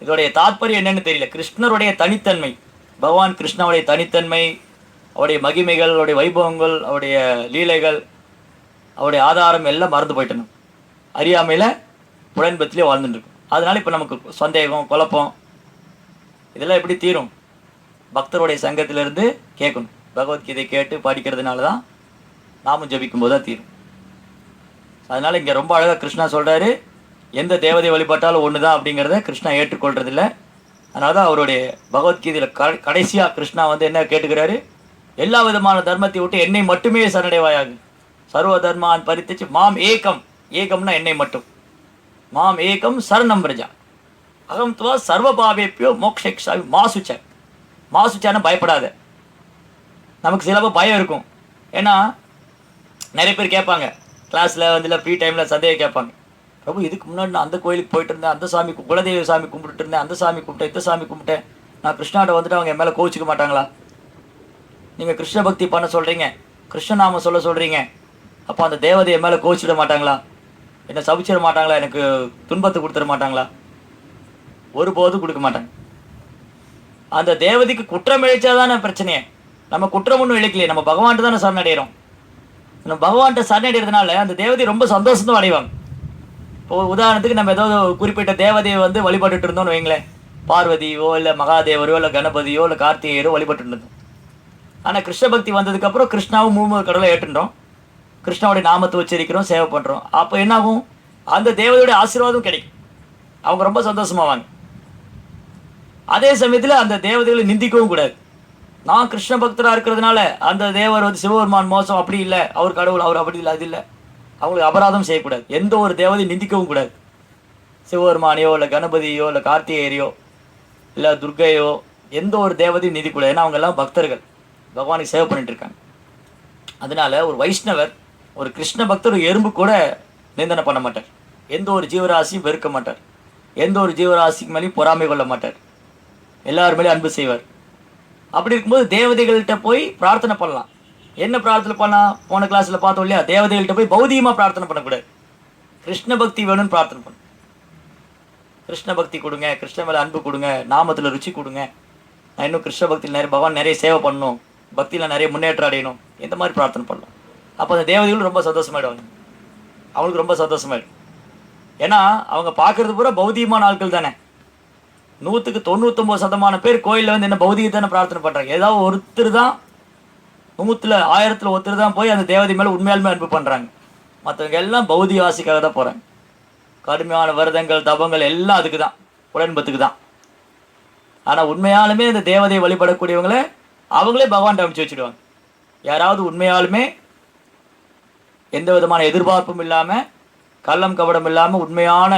இதோடைய தாத்பரியம் என்னன்னு தெரியல. கிருஷ்ணருடைய தனித்தன்மை, பகவான் கிருஷ்ணாவுடைய தனித்தன்மை, அவருடைய மகிமைகள், அவருடைய வைபவங்கள், அவருடைய லீலைகள், அவருடைய ஆதாரம் எல்லாம் மறந்து போயிட்டணும். அறியாமையில் புலன்பத்திலே வாழ்ந்துட்டுருக்கும். அதனால இப்போ நமக்கு சந்தேகம், குழப்பம், இதெல்லாம் எப்படி தீரும்? பக்தருடைய சங்கத்திலிருந்து கேட்கணும். பகவத்கீதை கேட்டு படிக்கிறதுனால தான் நாமும் ஜபிக்கும் போது தான் தீரும். அதனால் இங்கே ரொம்ப அழகாக கிருஷ்ணா சொல்கிறாரு, எந்த தேவதை வழிபட்டாலும் ஒன்று தான் அப்படிங்கிறத கிருஷ்ணா ஏற்றுக்கொள்றதில்ல. அதனால தான் அவருடைய பகவத்கீதையில் கடைசியாக கிருஷ்ணா வந்து என்ன கேட்டுக்கிறாரு, எல்லா விதமான தர்மத்தை விட்டு என்னை மட்டுமே சரணடைவாயாக, சர்வ தர்மான் பரித்திச்சு மாம் ஏகம், ஏகம்னா என்னை மட்டும், மாம் ஏகம் சரணம் பிரஜா அகம் துவா சர்வபாவேப்பியோ மோக்ஷாமி மாசுச்ச. மாசுச்சான்னு பயப்படாத. நமக்கு சிலப்போ பயம் இருக்கும். ஏன்னா நிறைய பேர் கேட்பாங்க கிளாஸில் வந்து ஃப்ரீ டைமில் சந்தேகம் கேட்பாங்க, பிரபு இதுக்கு முன்னாடி நான் அந்த கோயிலுக்கு போயிட்டு இருந்தேன், அந்த சாமி குலதெய்வ சாமி கும்பிட்டுட்டு இருந்தேன், அந்த சாமி கும்பிட்டேன், இந்த சாமி கும்பிட்டேன், நான் கிருஷ்ணாட்ட வந்துட்டு அவங்க என் மேலே கோவிச்சிக்க மாட்டாங்களா? நீங்கள் கிருஷ்ண பக்தி பண்ண சொல்கிறீங்க, கிருஷ்ணநாமம் சொல்ல சொல்கிறீங்க, அப்போ அந்த தேவதையை மேலே கோவிச்சிட மாட்டாங்களா? என்னை சபிச்சிட மாட்டாங்களா? எனக்கு துன்பத்தை கொடுத்துட மாட்டாங்களா? ஒருபோதும் கொடுக்க மாட்டாங்க. அந்த தேவதைக்கு குற்றம் இழைச்சாதானே பிரச்சனையே. நம்ம குற்றம் ஒன்றும் இழைக்கலையே, நம்ம பகவான்ட்டு தானே சரணடைகிறோம். நம்ம பகவான்கிட்ட சரணடைகிறதுனால அந்த தேவதை ரொம்ப சந்தோஷம் அடைவாங்க. இப்போ உதாரணத்துக்கு நம்ம ஏதோ குறிப்பிட்ட தேவதையை வந்து வழிபட்டுட்டு இருந்தோம்னு வைங்களேன், பார்வதியோ இல்லை மகாதேவரோ இல்லை கணபதியோ இல்லை கார்த்திகேயரோ வழிபட்டு இருந்தோம். ஆனால் கிருஷ்ண பக்தி வந்ததுக்கப்புறம் கிருஷ்ணாவும் மூணு கடவுளை ஏற்றுன்றோம், கிருஷ்ணாவுடைய நாமத்தை உச்சரிக்கிறோம், சேவை பண்ணுறோம். அப்போ என்னாகும், அந்த தேவதையுடைய ஆசீர்வாதம் கிடைக்கும், அவங்க ரொம்ப சந்தோஷமாவாங்க. அதே சமயத்தில் அந்த தேவதைகளை நிந்திக்கவும் கூடாது. நான் கிருஷ்ண பக்தராக இருக்கிறதுனால அந்த தேவர் வந்து சிவபெருமான் மோசம், அப்படி இல்லை, அவர் கடவுள், அவர் அப்படி இல்லை, அது இல்லை, அவங்களுக்கு அபராதம் செய்யக்கூடாது. எந்த ஒரு தேவதையும் நிந்திக்கவும் கூடாது. சிவபெருமானையோ இல்லை கணபதியோ இல்லை கார்த்திகேயரையோ இல்லை துர்கையோ எந்த ஒரு தேவதையும் நிந்திக்கூடாது. ஏன்னா அவங்க எல்லாம் பக்தர்கள், பகவானுக்கு சேவை பண்ணிட்டு இருக்காங்க. அதனால ஒரு வைஷ்ணவர், ஒரு கிருஷ்ண பக்தர், ஒரு எறும்பு கூட நிந்தனை பண்ண மாட்டார், எந்த ஒரு ஜீவராசியும் வெறுக்க மாட்டார், எந்த ஒரு ஜீவராசிக்கு மேலேயும் பொறாமை கொள்ள மாட்டார், எல்லார் மேலேயும் அன்பு செய்வார். அப்படி இருக்கும்போது தேவதைகள்கிட்ட போய் பிரார்த்தனை பண்ணலாம். என்ன பிரார்த்தனை பண்ணலாம்? போன கிளாஸில் பார்த்தோம் இல்லையா, தேவதைகள்கிட்ட போய் பௌதிகமாக பிரார்த்தனை பண்ணக்கூடாது, கிருஷ்ண பக்தி வேணும்னு பிரார்த்தனை பண்ணணும். கிருஷ்ண பக்தி கொடுங்க, கிருஷ்ண மேலே அன்பு கொடுங்க, நாமத்தில் ருச்சி கொடுங்க, நான் இன்னும் கிருஷ்ண பக்தியில் நிறைய பகவான் நிறைய சேவை பண்ணணும், பக்தியில் நிறைய முன்னேற்றம் அடையணும், இந்த மாதிரி பிரார்த்தனை பண்ணலாம். அப்போ அந்த தேவதைகளும் ரொம்ப சந்தோஷமாயிடுவாங்க, அவங்களுக்கு ரொம்ப சந்தோஷமாயிடும். ஏன்னா அவங்க பார்க்கறது பூரா பௌதிகமான ஆட்கள் தானே. 99% பேர் கோயிலில் வந்து என்ன பௌதிகத்தானே பிரார்த்தனை பண்ணுறாங்க. ஏதாவது ஒருத்தர் தான், 100-1000 ஒருத்தர் தான் போய் அந்த தேவதை மேலே உண்மையாலுமே அன்பு பண்ணுறாங்க. மற்றவங்க எல்லாம் பௌதிக வாசிக்காக தான் போகிறாங்க. கடுமையான விரதங்கள் தபங்கள் எல்லாம் அதுக்கு தான், உடன்பத்துக்கு தான். ஆனால் உண்மையாலுமே அந்த தேவதையை வழிபடக்கூடியவங்கள அவங்களே பகவான் அனுப்பிச்சு வச்சுடுவாங்க. யாராவது உண்மையாலுமே எந்த விதமான எதிர்பார்ப்பும் இல்லாமல், கள்ளம் கபடம் இல்லாமல் உண்மையான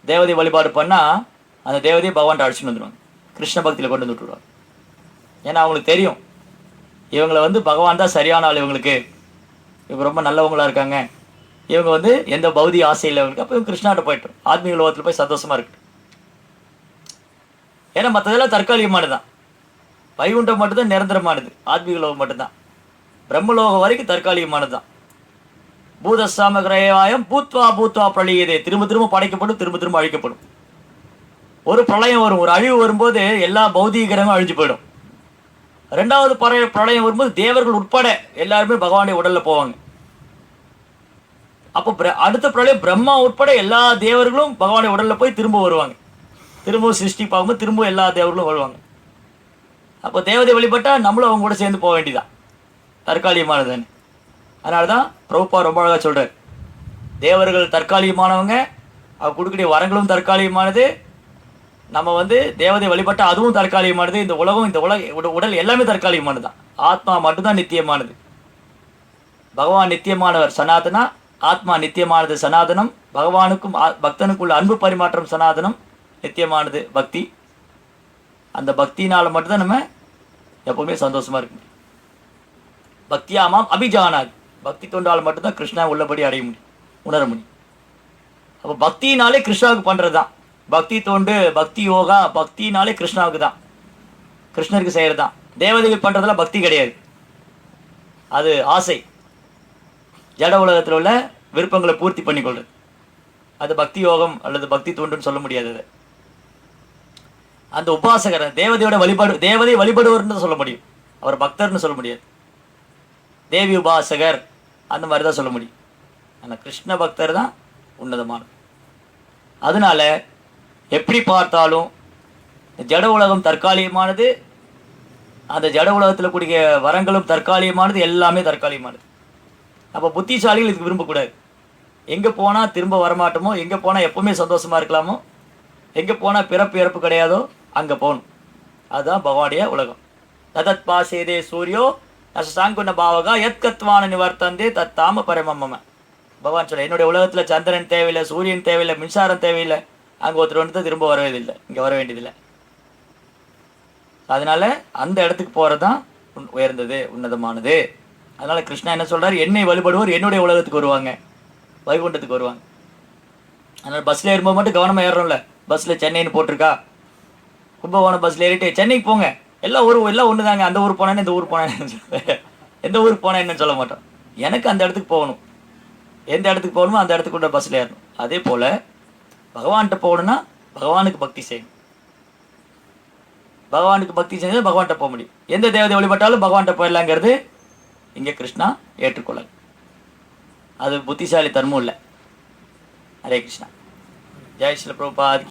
தேவதை வழிபாடு பண்ணால் அந்த தேவதையை பகவான் அழைச்சிட்டு வந்துடுவாங்க, கிருஷ்ண பக்தியில் கொண்டு வந்து விட்டுருவாங்க. ஏன்னா அவங்களுக்கு தெரியும் இவங்களை வந்து பகவான் தான் சரியான ஆள், இவங்களுக்கு இவங்க ரொம்ப நல்லவங்களாக இருக்காங்க, இவங்க வந்து எந்த பௌதிக ஆசை இல்லை இவங்களுக்கு. அப்போ இவங்க கிருஷ்ணாட்ட போய்ட்டோம், ஆத்மீக லோகத்தில் போய் சந்தோஷமாக இருக்கு. ஏன்னா மற்றதெல்லாம் தற்காலிகமானது தான், வைகுண்டம் மட்டும்தான் நிரந்தரமானது, ஆத்மீக லோகம் மட்டும்தான். பிரம்மலோகம் வரைக்கும் தற்காலிகமானது தான். பூதசாம கிரயாயம் பூத்வா பூத்வா பிரளியதே, திரும்ப திரும்ப படைக்கப்படும், திரும்ப திரும்ப அழிக்கப்படும். ஒரு பிரளயம் வரும், ஒரு அழிவு வரும்போது எல்லா பௌதிக கிரகமும் அழிஞ்சு போயிடும். ரெண்டாவது பிரளயம் வரும்போது தேவர்கள் உட்பட எல்லாருமே பகவானுடைய உடலில் போவாங்க. அப்போ அடுத்த பிரளயம் பிரம்மா உட்பட எல்லா தேவர்களும் பகவானுடைய உடலில் போய் திரும்ப வருவாங்க, திரும்பவும் சிருஷ்டி பார்க்கும்போது திரும்பவும் எல்லா தேவர்களும் வருவாங்க. அப்போ தேவதை வழிபட்டால் நம்மளும் அவங்க கூட சேர்ந்து போக வேண்டியதான், தற்காலிகமானதுன்னு. அதனால தான் பிரபுப்பா ரொம்ப அழகாக சொல்கிறார், தேவர்கள் தற்காலிகமானவங்க, அவங்க கொடுக்கக்கூடிய வரங்களும் தற்காலிகமானது, நம்ம வந்து தேவதை வழிபட்டால் அதுவும் தற்காலிகமானது, இந்த உலகம், இந்த உடல் எல்லாமே தற்காலிகமானது தான், ஆத்மா மட்டும்தான் நித்தியமானது. பகவான் நித்தியமானவர் சனாதனா, ஆத்மா நித்தியமானது சனாதனம், பகவானுக்கும் பக்தனுக்குள்ள அன்பு பரிமாற்றம் சனாதனம், நித்தியமானது பக்தி. அந்த பக்தினால் மட்டும்தான் நம்ம எப்பவுமே சந்தோஷமா இருக்க முடியும். பக்தியாமாம் அபிஜானாது, பக்தி தொண்டால் மட்டும்தான் கிருஷ்ணா உள்ளபடி அடைய முடியும், உணர முடியும். அப்போ பக்தினாலே கிருஷ்ணாவுக்கு பண்ணுறது தான் பக்தி தொண்டு, பக்தி யோகா, பக்தினாலே கிருஷ்ணாவுக்கு தான், கிருஷ்ணருக்கு செய்கிறது தான். தேவதைகள் பண்ணுறதுலாம் பக்தி கிடையாது, அது ஆசை, ஜட உலகத்தில் உள்ள விருப்பங்களை பூர்த்தி பண்ணிக்கொள்வது, அது பக்தி யோகம் அல்லது பக்தி தொண்டுன்னு சொல்ல முடியாது. அது அந்த உபாசகர் தேவதையோட வழிபாடு, தேவதை வழிபடுவர்னு சொல்ல முடியும், அவர் பக்தர்னு சொல்ல முடியாது. தேவி உபாசகர் அந்த மாதிரி தான் சொல்ல முடியும். ஆனால் கிருஷ்ண பக்தர் தான் உன்னதமானது. அதனால எப்படி பார்த்தாலும் ஜட உலகம் தற்காலிகமானது, அந்த ஜட உலகத்தில் கூடிய வரங்களும் தற்காலிகமானது, எல்லாமே தற்காலிகமானது. அப்போ புத்திசாலிகள் இதுக்கு விரும்பக்கூடாது. எங்கே போனால் திரும்ப வரமாட்டோமோ, எங்கே போனால் எப்போவுமே சந்தோஷமாக இருக்கலாமோ, எங்கே போனால் பிறப்பு இறப்பு கிடையாதோ, அங்கே போகணும். அதுதான் பகவானுடைய உலகம். ததத் பாசேதே சூரியோ நசாங்குன பாவகா எத்கத்வான நிவர்த்தந்தே தத்தாம பரமம்ம. பகவான் சொல்ல, என்னுடைய உலகத்தில் சந்திரன் தேவையில்லை, சூரியன் தேவையில்லை, மின்சாரம் தேவையில்லை. அங்கே ஒருத்தர் வந்து திரும்ப வர வேண்டியதில்லை, இங்கே வர வேண்டியதில்லை. அதனால அந்த இடத்துக்கு போகிறது தான் உயர்ந்தது, உன்னதமானது. அதனால கிருஷ்ணா என்ன சொல்றாரு, என்னை வழிபடுவோர் என்னுடைய உலகத்துக்கு வருவாங்க, வைகுண்டத்துக்கு வருவாங்க. அதனால் பஸ்ஸில் ஏறும்போது மட்டும் கவனமாக ஏறுறோம்ல. பஸ்ஸில் சென்னைன்னு போட்டிருக்கா, கும்பகோணம் பஸ்ஸில் ஏறிட்டு சென்னைக்கு போங்க, எல்லாம் ஒன்று தாங்க, அந்த ஊர் போனேன்னு இந்த ஊர் போனேன்னு எந்த ஊருக்கு போனேன்னு சொல்ல மாட்டோம். எனக்கு அந்த இடத்துக்கு போகணும், எந்த இடத்துக்கு போகணுமோ அந்த இடத்துக்கு கூட பஸ்ஸில் ஏறணும். அதே போல் பகவான்கிட்ட போகணுன்னா பகவானுக்கு பக்தி செய்யணும். பகவானுக்கு பக்தி செஞ்சால் பகவான்கிட்ட போக முடியும். எந்த தேவதை வழிபட்டாலும் பகவான்கிட்ட போயிடலாங்கிறது இங்கே கிருஷ்ணா ஏற்றுக்கொள்ளல். அது புத்திசாலி தர்மம் இல்லை. ஹரே கிருஷ்ணா. ஜெய் ஸ்ரீல பிரபுபாத்.